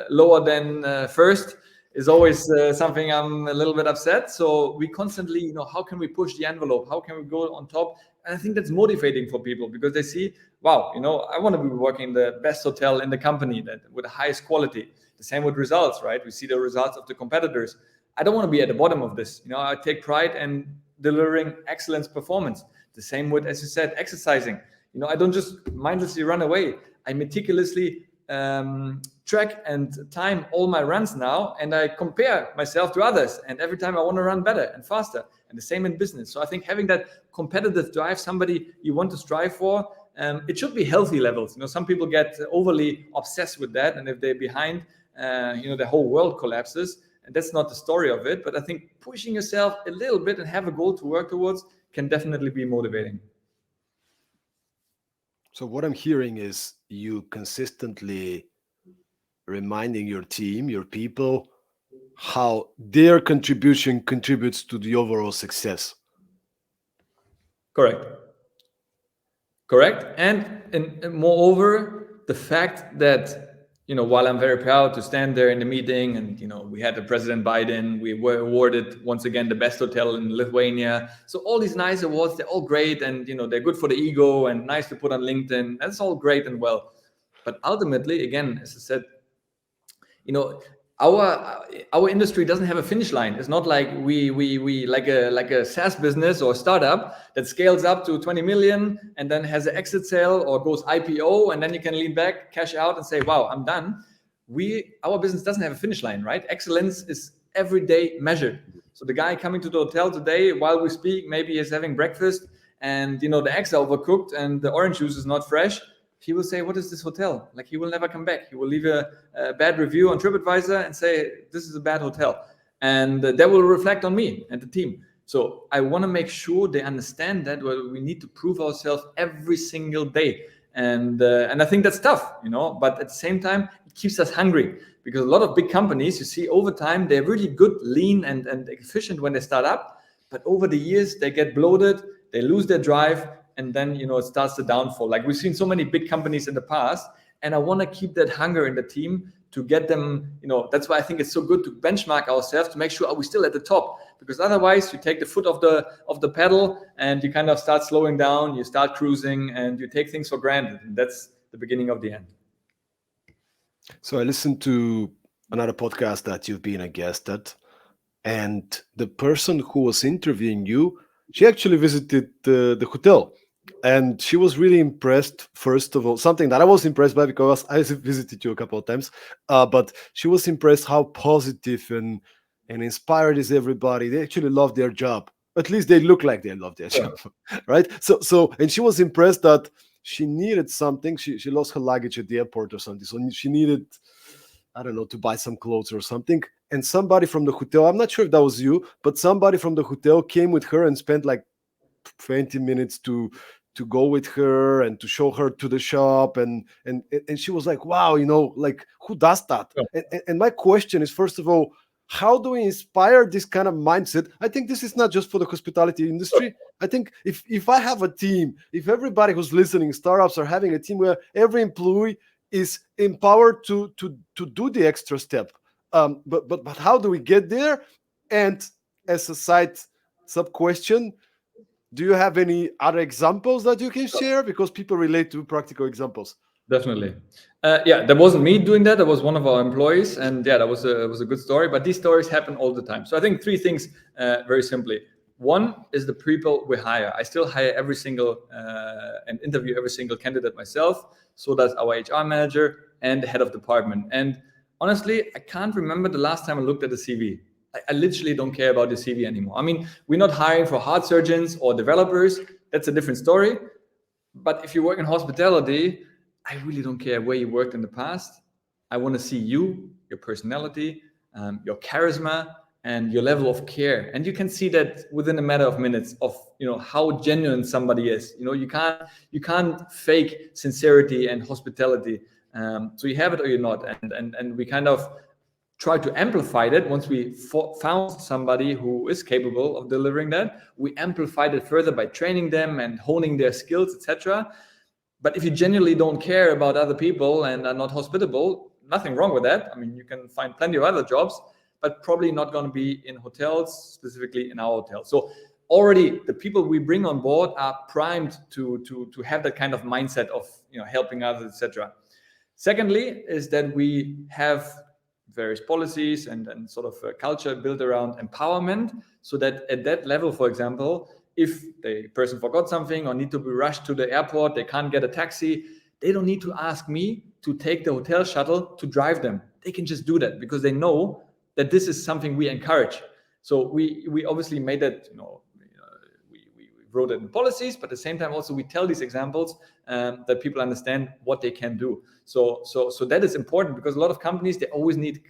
lower than first is always something I'm a little bit upset. So we constantly, how can we push the envelope? How can we go on top? And I think that's motivating for people because they see, wow, I want to be working in the best hotel in the company that with the highest quality. The same with results, right? We see the results of the competitors. I don't want to be at the bottom of this. I take pride in delivering excellence performance. The same with, as you said, exercising. I don't just mindlessly run away. I meticulously track and time all my runs now, and I compare myself to others. And every time I want to run better and faster. And the same in business. So I think having that competitive drive, somebody you want to strive for, it should be healthy levels. Some people get overly obsessed with that, and if they're behind, the whole world collapses. And that's not the story of it. But I think pushing yourself a little bit and have a goal to work towards can definitely be motivating. So what I'm hearing is you consistently reminding your team, your people, how their contribution contributes to the overall success. Correct. And moreover, the fact that, while I'm very proud to stand there in the meeting and, we had the President Biden, we were awarded once again the best hotel in Lithuania. So all these nice awards, they're all great and, they're good for the ego and nice to put on LinkedIn. That's all great and well. But ultimately, again, as I said, our industry doesn't have a finish line. It's not like we like a SaaS business or startup that scales up to 20 million and then has an exit sale or goes IPO and then you can lean back, cash out and say, wow, I'm done. Our business doesn't have a finish line, right? Excellence is every day measured. So the guy coming to the hotel today, while we speak, maybe he's having breakfast and the eggs are overcooked and the orange juice is not fresh. He will say, what is this hotel? Like he will never come back. He will leave a bad review on TripAdvisor and say, this is a bad hotel. And that will reflect on me and the team. So I want to make sure they understand that we need to prove ourselves every single day. And I think that's tough, but at the same time, it keeps us hungry because a lot of big companies, you see over time, they're really good, lean and efficient when they start up. But over the years, they get bloated, they lose their drive. And then, it starts to downfall. Like we've seen so many big companies in the past. And I want to keep that hunger in the team to get them, that's why I think it's so good to benchmark ourselves to make sure are we still at the top? Because otherwise you take the foot off the pedal and you kind of start slowing down, you start cruising and you take things for granted. And that's the beginning of the end. So I listened to another podcast that you've been a guest at. And the person who was interviewing you, she actually visited the hotel. And she was really impressed, first of all, something that I was impressed by because I visited you a couple of times, but she was impressed how positive and inspired is everybody. They actually love their job. At least they look like they love their job, right? So, and she was impressed that she needed something. She lost her luggage at the airport or something. So she needed, I don't know, to buy some clothes or something. And somebody from the hotel, I'm not sure if that was you, but somebody from the hotel came with her and spent like 20 minutes to go with her and to show her to the shop and she was like, wow, like who does that? And my question is, first of all, how do we inspire this kind of mindset? I think this is not just for the hospitality industry. I think if I have a team, if everybody who's listening, startups are having a team where every employee is empowered to do the extra step, but how do we get there? And as a side sub question, do you have any other examples that you can share? Because people relate to practical examples. Definitely. That wasn't me doing that. That was one of our employees. And that was a good story. But these stories happen all the time. So I think three things very simply. One is the people we hire. I still hire every single and interview every single candidate myself. So does our HR manager and the head of department. And honestly, I can't remember the last time I looked at the CV. I literally don't care about the CV anymore. I mean, we're not hiring for heart surgeons or developers. That's a different story. But if you work in hospitality, I really don't care where you worked in the past. I want to see you, your personality, your charisma, and your level of care. And you can see that within a matter of minutes of how genuine somebody is. You can't fake sincerity and hospitality. So you have it or you're not. And we kind of try to amplify that. Once we found somebody who is capable of delivering that, we amplified it further by training them and honing their skills, etc. But if you genuinely don't care about other people and are not hospitable, nothing wrong with that. I mean, you can find plenty of other jobs, but probably not going to be in hotels, specifically in our hotel. So already the people we bring on board are primed to have that kind of mindset of helping others, etc. Secondly, is that we have various policies and sort of a culture built around empowerment, so that at that level, for example, if the person forgot something or need to be rushed to the airport, they can't get a taxi, they don't need to ask me to take the hotel shuttle to drive them. They can just do that because they know that this is something we encourage. So we obviously made that, we wrote it in policies, but at the same time also we tell these examples that people understand what they can do. So that is important, because a lot of companies, they always need,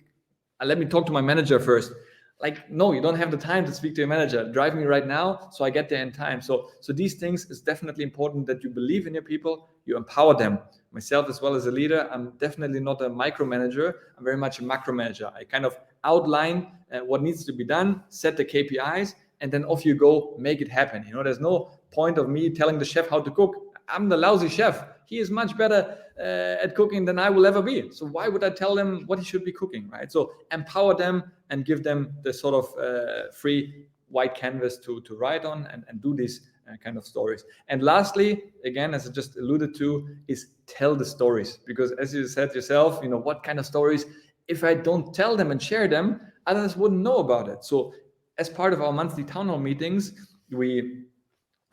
let me talk to my manager first. Like, no, you don't have the time to speak to your manager. Drive me right now so I get there in time. So these things is definitely important, that you believe in your people, you empower them. Myself as well as a leader, I'm definitely not a micromanager. I'm very much a macro manager. I kind of outline what needs to be done, set the KPIs, and then off you go, make it happen. There's no point of me telling the chef how to cook. I'm the lousy chef. He is much better at cooking than I will ever be. So why would I tell them what he should be cooking, right? So empower them and give them the sort of free white canvas to write on and do these kind of stories. And lastly, again, as I just alluded to, is tell the stories. Because as you said yourself, what kind of stories, if I don't tell them and share them, others wouldn't know about it. So as part of our monthly town hall meetings, we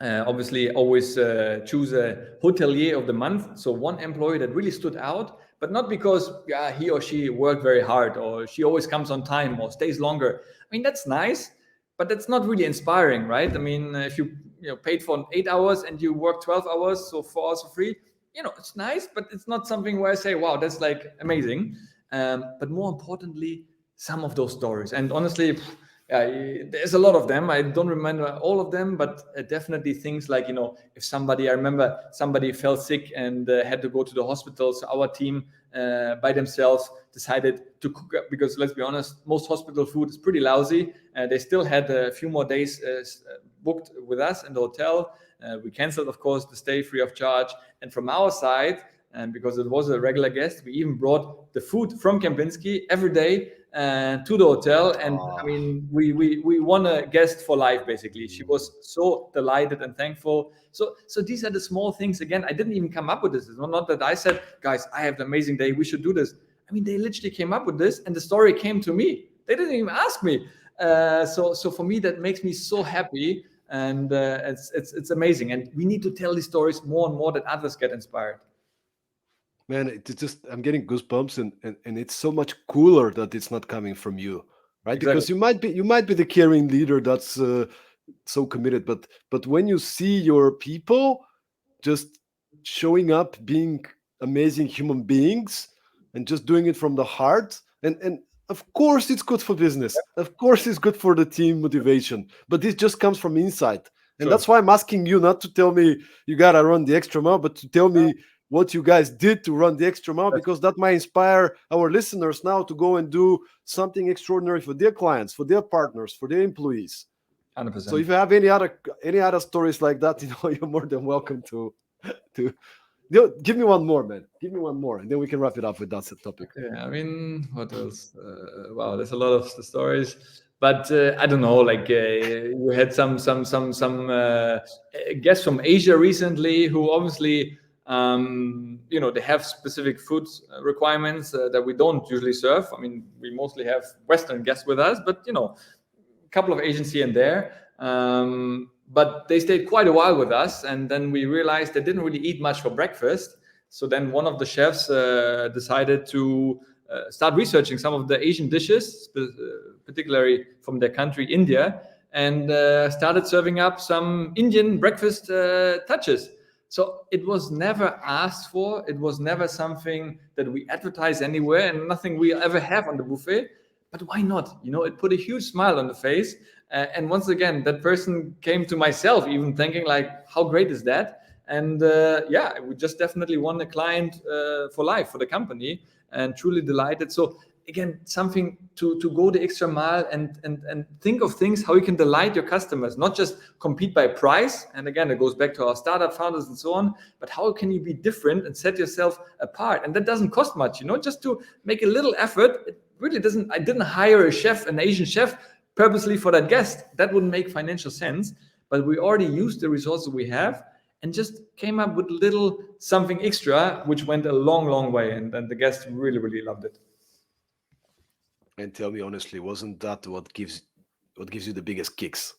obviously always choose a hotelier of the month. So one employee that really stood out, but not because he or she worked very hard or she always comes on time or stays longer. I mean, that's nice, but that's not really inspiring, right? I mean, if you paid for 8 hours and you work 12 hours, so 4 hours for free, it's nice, but it's not something where I say, wow, that's like amazing. But more importantly, some of those stories. And honestly, there's a lot of them. I don't remember all of them, but definitely things like, I remember somebody fell sick and had to go to the hospital. So our team by themselves decided to cook up, because let's be honest, most hospital food is pretty lousy. They still had a few more days booked with us in the hotel. We canceled, of course, the stay free of charge. And from our side, and because it was a regular guest, we even brought the food from Kempinski every day to the hotel. And I mean, we won a guest for life, basically. She was so delighted and thankful. So these are the small things. Again, I didn't even come up with this. It's not that I said, guys, I have an amazing day, we should do this. I mean, they literally came up with this and the story came to me. They didn't even ask me. So for me, that makes me so happy. And it's amazing. And we need to tell these stories more and more, that others get inspired. Man, it's just, I'm getting goosebumps, and it's so much cooler that it's not coming from you, right? Exactly. Because you might be the caring leader that's so committed, but when you see your people just showing up, being amazing human beings, and just doing it from the heart, and of course it's good for business, of course it's good for the team motivation, but this just comes from inside. And Sure. that's why I'm asking you not to tell me you gotta run the extra mile, but to tell me what you guys did to run the extra mile, because that might inspire our listeners now to go and do something extraordinary for their clients, for their partners, for their employees. 100%. So if you have any other stories like that, you're more than welcome to give me one more, man. Give me one more, and then we can wrap it up with that topic. Yeah, I mean, what else? Wow, there's a lot of stories, but I don't know. Like you had some guests from Asia recently who obviously, they have specific food requirements that we don't usually serve. I mean, we mostly have Western guests with us, but a couple of Asians here and there. But they stayed quite a while with us, and then we realized they didn't really eat much for breakfast. So then one of the chefs decided to start researching some of the Asian dishes, particularly from their country, India, and started serving up some Indian breakfast touches. So it was never asked for. It was never something that we advertise anywhere, and nothing we ever have on the buffet. But why not? It put a huge smile on the face. And once again, that person came to myself, even thinking like, how great is that? And yeah, we just definitely won a client for life for the company, and truly delighted. So again, something to go the extra mile and think of things how you can delight your customers, not just compete by price. And again, it goes back to our startup founders and so on, but how can you be different and set yourself apart? And that doesn't cost much, just to make a little effort. It really doesn't. I didn't hire a chef, an Asian chef, purposely for that guest. That wouldn't make financial sense. But we already used the resources we have and just came up with little something extra, which went a long way. And the guests really loved it. And tell me honestly, wasn't that what gives you the biggest kicks?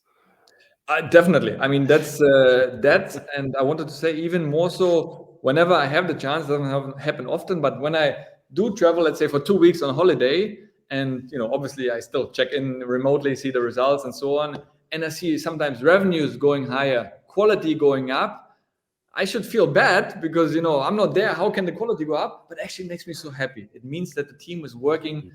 Definitely. I mean, that's that. And I wanted to say even more so, whenever I have the chance, it doesn't happen often, but when I do travel, let's say for 2 weeks on holiday, and obviously I still check in remotely, see the results and so on, and I see sometimes revenues going higher, quality going up, I should feel bad because I'm not there. How can the quality go up? But actually it makes me so happy. It means that the team is working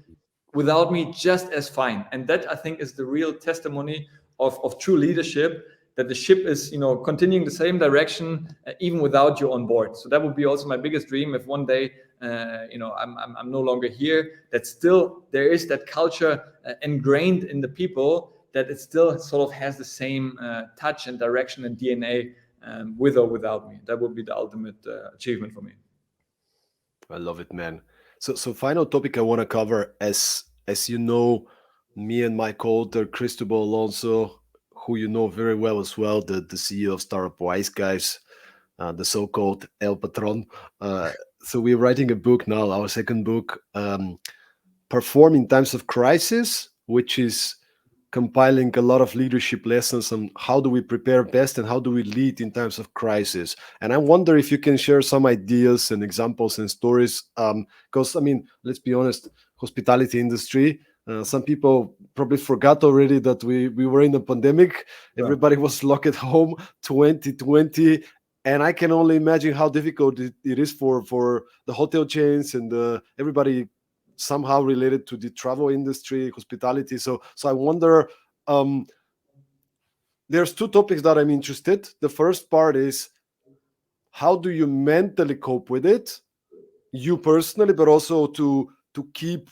without me just as fine. And that, I think, is the real testimony of true leadership, that the ship is continuing the same direction even without you on board. So that would be also my biggest dream, if one day I'm no longer here, that still there is that culture ingrained in the people, that it still sort of has the same touch and direction and DNA, with or without me. That would be the ultimate achievement for me. I love it, man. So final topic I want to cover, as you know, me and my co-author Cristobal Alonso, who you know very well as well, the CEO of Startup Wise Guys, the so-called El Patron. So we're writing a book now, our second book, Perform in Times of Crisis, which is compiling a lot of leadership lessons on how do we prepare best and how do we lead in times of crisis. And I wonder if you can share some ideas and examples and stories, because I mean, let's be honest, hospitality industry, some people probably forgot already that we were in a pandemic. Yeah. Everybody was locked at home 2020, and I can only imagine how difficult it is for the hotel chains and everybody somehow related to the travel industry, hospitality. So I wonder, there's two topics that I'm interested. The first part is, how do you mentally cope with it, you personally, but also to keep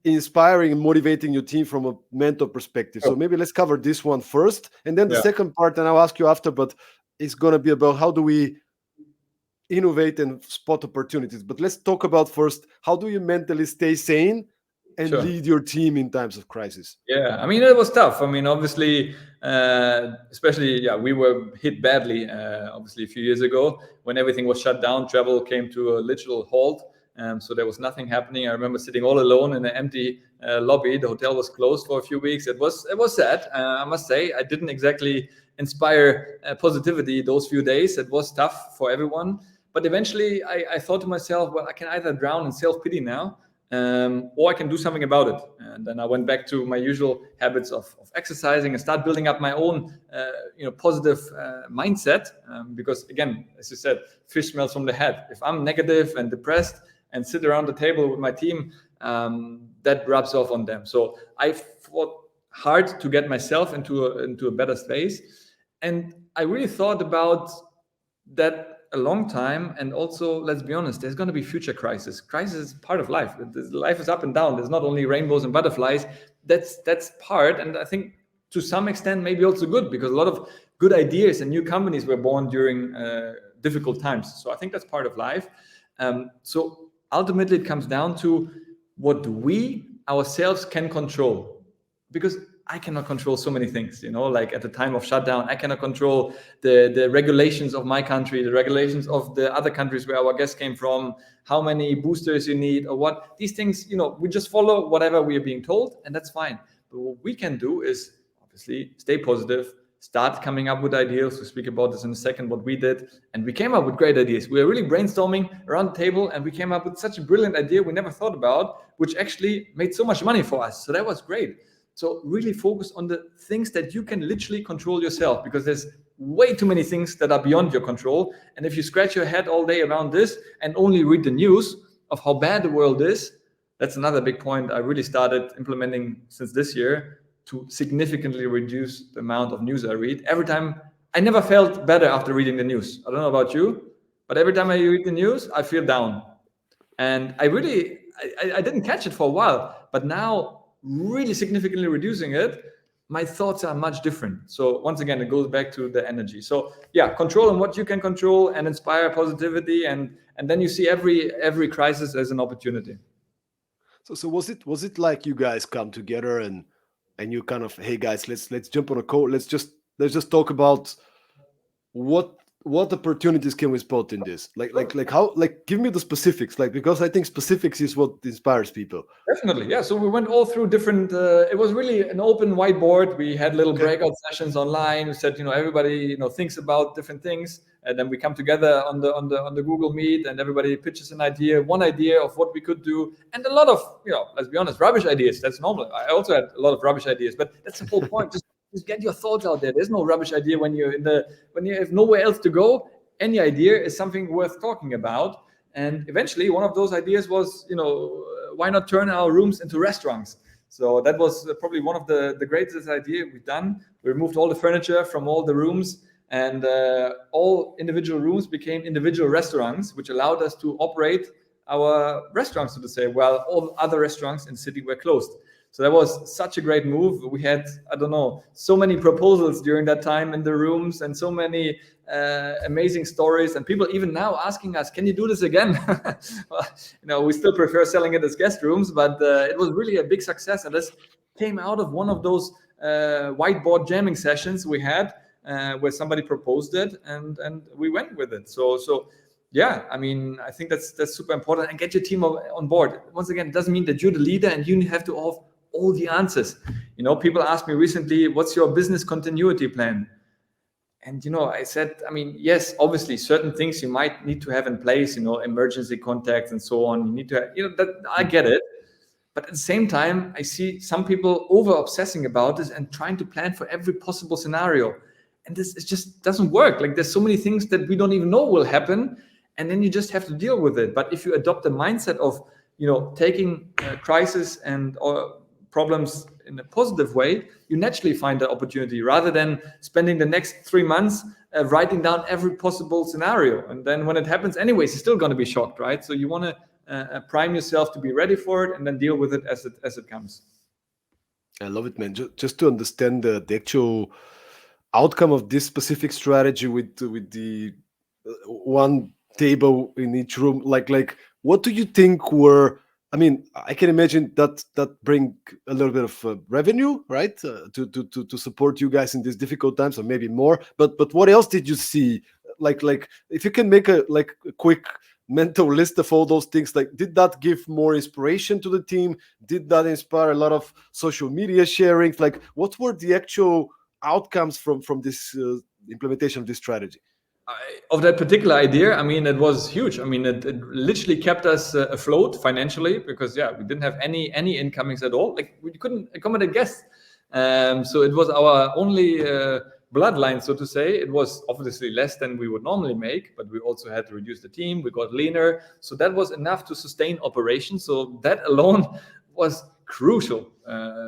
inspiring and motivating your team from a mental perspective. So maybe let's cover this one first, and then the second part, and I'll ask you after, but it's going to be about how do we innovate and spot opportunities. But let's talk about first, how do you mentally stay sane and lead your team in times of crisis? Yeah, I mean, it was tough. I mean, obviously, especially, we were hit badly, obviously, a few years ago when everything was shut down. Travel came to a literal halt. So there was nothing happening. I remember sitting all alone in an empty lobby. The hotel was closed for a few weeks. It was sad, I must say. I didn't exactly inspire positivity those few days. It was tough for everyone. But eventually, I thought to myself, well, I can either drown in self-pity now, or I can do something about it. And then I went back to my usual habits of exercising and start building up my own, positive mindset. Because again, as you said, fish smells from the head. If I'm negative and depressed and sit around the table with my team, that rubs off on them. So I fought hard to get myself into a better space. And I really thought about that a long time. And also, let's be honest, there's going to be future crisis. Crisis is part of life. Life is up and down. There's not only rainbows and butterflies. That's part. And I think to some extent, maybe also good, because a lot of good ideas and new companies were born during difficult times. So I think that's part of life. So ultimately, it comes down to what we ourselves can control, because I cannot control so many things, like at the time of shutdown, I cannot control the regulations of my country, the regulations of the other countries where our guests came from, how many boosters you need or what. These things, we just follow whatever we are being told, and that's fine. But what we can do is obviously stay positive, start coming up with ideas. We'll speak about this in a second, what we did. And we came up with great ideas. We were really brainstorming around the table, and we came up with such a brilliant idea we never thought about, which actually made so much money for us. So that was great. So really focus on the things that you can literally control yourself, because there's way too many things that are beyond your control. And if you scratch your head all day around this and only read the news of how bad the world is, that's another big point I really started implementing since this year, to significantly reduce the amount of news I read. Every time, I never felt better after reading the news. I don't know about you, but every time I read the news, I feel down. And I didn't catch it for a while, but now really significantly reducing it, my thoughts are much different. So once again, it goes back to the energy. So yeah, control on what you can control and inspire positivity, and then you see every crisis as an opportunity. So was it like you guys come together and you kind of, hey guys, let's jump on a call, let's just talk about what opportunities can we spot in this, like how, like give me the specifics, like, because I think specifics is what inspires people. Definitely, yeah. So we went all through different. It was really an open whiteboard. We had little breakout sessions online. We said, everybody, thinks about different things, and then we come together on the Google Meet, and everybody pitches one idea of what we could do, and a lot of, let's be honest, rubbish ideas. That's normal. I also had a lot of rubbish ideas, but that's the whole point. Just get your thoughts out there. There's no rubbish idea when you have nowhere else to go. Any idea is something worth talking about. And eventually, one of those ideas was, why not turn our rooms into restaurants? So that was probably one of the greatest ideas we've done. We removed all the furniture from all the rooms, and all individual rooms became individual restaurants, which allowed us to operate our restaurants, so to say, while all other restaurants in the city were closed. So that was such a great move. We had, so many proposals during that time in the rooms, and so many amazing stories, and people even now asking us, can you do this again? Well, we still prefer selling it as guest rooms, but it was really a big success. And this came out of one of those whiteboard jamming sessions we had, where somebody proposed it, and we went with it. So yeah, I think that's super important, and get your team on board. Once again, it doesn't mean that you're the leader and you have to have all the answers. People asked me recently, what's your business continuity plan? And, I said, yes, obviously certain things you might need to have in place, emergency contacts and so on. You need to have, that I get it. But at the same time, I see some people over obsessing about this and trying to plan for every possible scenario. And this, it just doesn't work. Like, there's so many things that we don't even know will happen. And then you just have to deal with it. But if you adopt a mindset of, taking crisis or problems in a positive way, you naturally find the opportunity, rather than spending the next 3 months writing down every possible scenario. And then when it happens anyways, you're still going to be shocked, right? So you want to prime yourself to be ready for it, and then deal with it as it comes. I love it, man. Just to understand the actual outcome of this specific strategy with the one table in each room, like what do you think were, I can imagine that bring a little bit of revenue, right, to support you guys in these difficult times, or maybe more. But what else did you see? Like if you can make a quick mental list of all those things, like, did that give more inspiration to the team? Did that inspire a lot of social media sharing? Like, what were the actual outcomes from this implementation of this strategy? Of that particular idea, it was huge. It literally kept us afloat financially, because we didn't have any incomings at all. Like, we couldn't accommodate guests. So it was our only bloodline, so to say. It was obviously less than we would normally make, but we also had to reduce the team. We got leaner. So that was enough to sustain operations. So that alone was crucial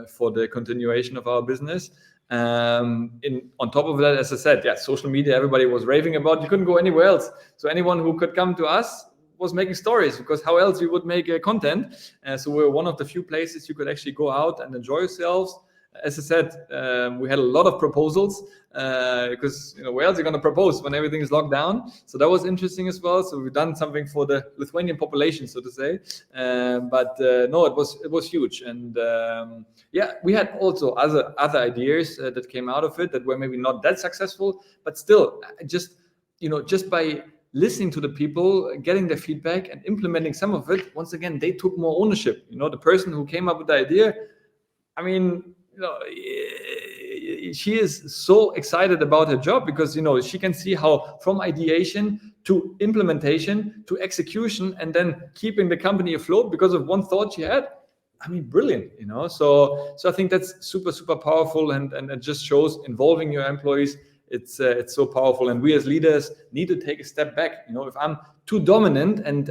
for the continuation of our business. On top of that, as I said, social media, everybody was raving about. You couldn't go anywhere else. So anyone who could come to us was making stories, because how else you would make content? So we were one of the few places you could actually go out and enjoy yourselves. As I said, we had a lot of proposals, because where else are you going to propose when everything is locked down? So that was interesting as well. So we've done something for the Lithuanian population, so to say. But no, it was huge. And we had also other ideas that came out of it that were maybe not that successful, but still, just by listening to the people, getting their feedback and implementing some of it, once again, they took more ownership. The person who came up with the idea, she is so excited about her job because she can see how from ideation to implementation to execution and then keeping the company afloat because of one thought she had. I mean, brilliant. So I think that's super, super powerful, and it just shows involving your employees. It's so powerful, and we as leaders need to take a step back. If I'm too dominant and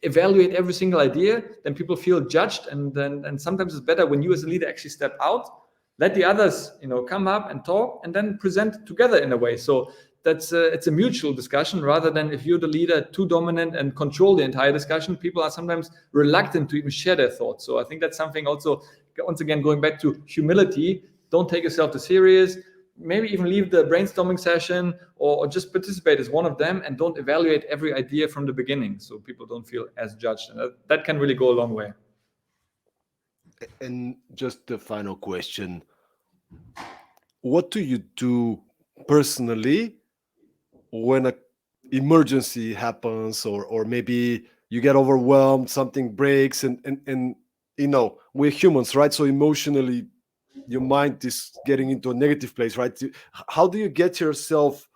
evaluate every single idea, then people feel judged, and sometimes it's better when you as a leader actually step out, let the others come up and talk, and then present together in a way. So that's it's a mutual discussion rather than if you're the leader too dominant and control the entire discussion. People are sometimes reluctant to even share their thoughts. So I think that's something also, once again, going back to humility. Don't take yourself too serious. Maybe even leave the brainstorming session or just participate as one of them, and don't evaluate every idea from the beginning so people don't feel as judged. And that can really go a long way. And just the final question, what do you do personally when a emergency happens, or maybe you get overwhelmed, something breaks, and we're humans, right? So emotionally your mind is getting into a negative place, right? How do you get yourself,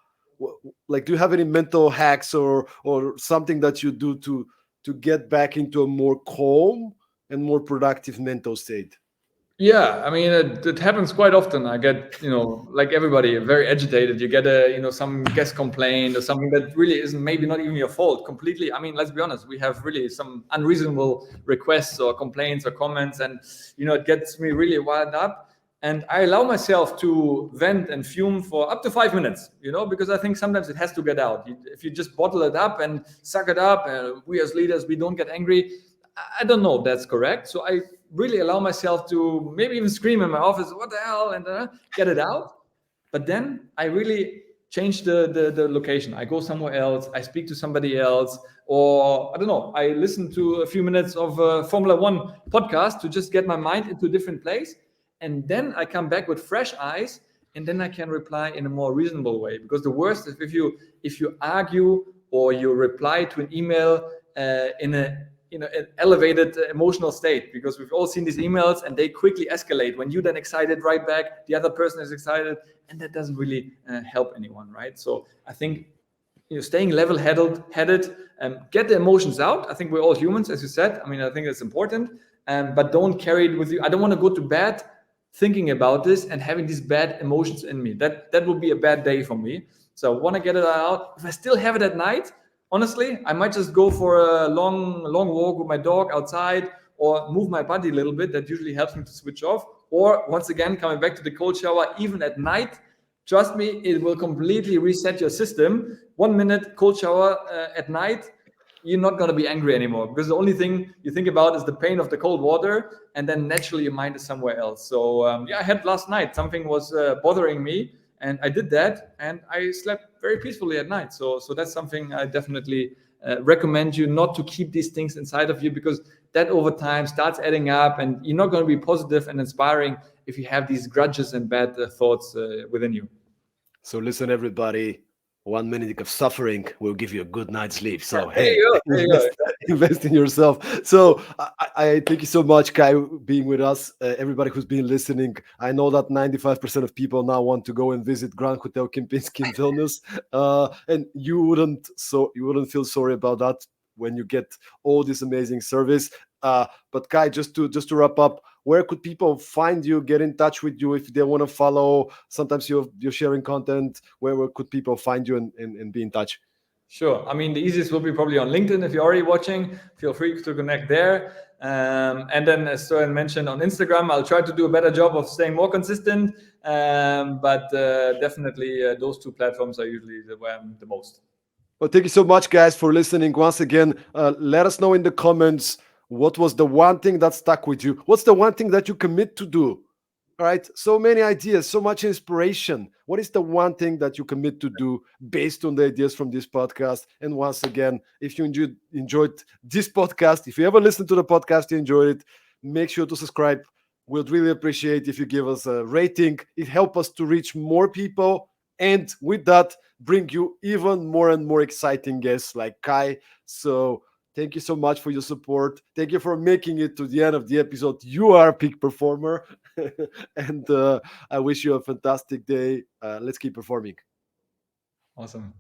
like, do you have any mental hacks or something that you do to get back into a more calm and more productive mental state? Yeah, I mean, it happens quite often. I get, like everybody, very agitated. You get some guest complaint or something that really isn't, maybe not even your fault completely. I mean, let's be honest, we have really some unreasonable requests or complaints or comments, and it gets me really wired up. And I allow myself to vent and fume for up to 5 minutes, because I think sometimes it has to get out. If you just bottle it up and suck it up, we as leaders, we don't get angry. I don't know if that's correct. So I really allow myself to maybe even scream in my office, what the hell, and get it out. But then I really change the location. I go somewhere else. I speak to somebody else, or I don't know. I listen to a few minutes of a Formula One podcast to just get my mind into a different place. And then I come back with fresh eyes, and then I can reply in a more reasonable way. Because the worst is if you argue or you reply to an email in an elevated emotional state, because we've all seen these emails and they quickly escalate when you then excited right back, the other person is excited, and that doesn't really help anyone, right? So I think staying level-headed, get the emotions out. I think we're all humans, as you said. I mean, I think it's important, but don't carry it with you. I don't want to go to bed thinking about this and having these bad emotions in me. That would be a bad day for me. So I want to get it out. If I still have it at night, honestly, I might just go for a long walk with my dog outside, or move my body a little bit. That usually helps me to switch off. Or once again, coming back to the cold shower, even at night, trust me, it will completely reset your system. 1 minute cold shower at night, you're not going to be angry anymore, because the only thing you think about is the pain of the cold water, and then naturally your mind is somewhere else. So I had last night, something was bothering me, and I did that, and I slept very peacefully at night. So that's something I definitely recommend you not to keep these things inside of you, because that over time starts adding up, and you're not going to be positive and inspiring if you have these grudges and bad thoughts within you. So listen, everybody, 1 minute of suffering will give you a good night's sleep. So There hey, you go. invest in yourself. So I thank you so much, Kai, being with us. Everybody who's been listening, I know that 95% of people now want to go and visit Grand Hotel Kempinski in Vilnius, and you wouldn't feel sorry about that when you get all this amazing service. But Kai, just to wrap up, where could people find you, get in touch with you if they want to follow? Sometimes you're sharing content. Where could people find you and be in touch? Sure. I mean, the easiest will be probably on LinkedIn. If you're already watching, feel free to connect there. And then, as Soren mentioned, on Instagram, I'll try to do a better job of staying more consistent. But definitely, those two platforms are usually where I'm the most. Well, thank you so much, guys, for listening. Once again, let us know in the comments, what was the one thing that stuck with you? What's the one thing that you commit to do? All right. So many ideas, so much inspiration. What is the one thing that you commit to do based on the ideas from this podcast? And once again, if you enjoyed this podcast, if you ever listened to the podcast, you enjoyed it, make sure to subscribe. We'd really appreciate if you give us a rating. It helps us to reach more people. And with that, bring you even more and more exciting guests like Kai. So thank you so much for your support. Thank you for making it to the end of the episode. You are a peak performer. And I wish you a fantastic day. Let's keep performing. Awesome.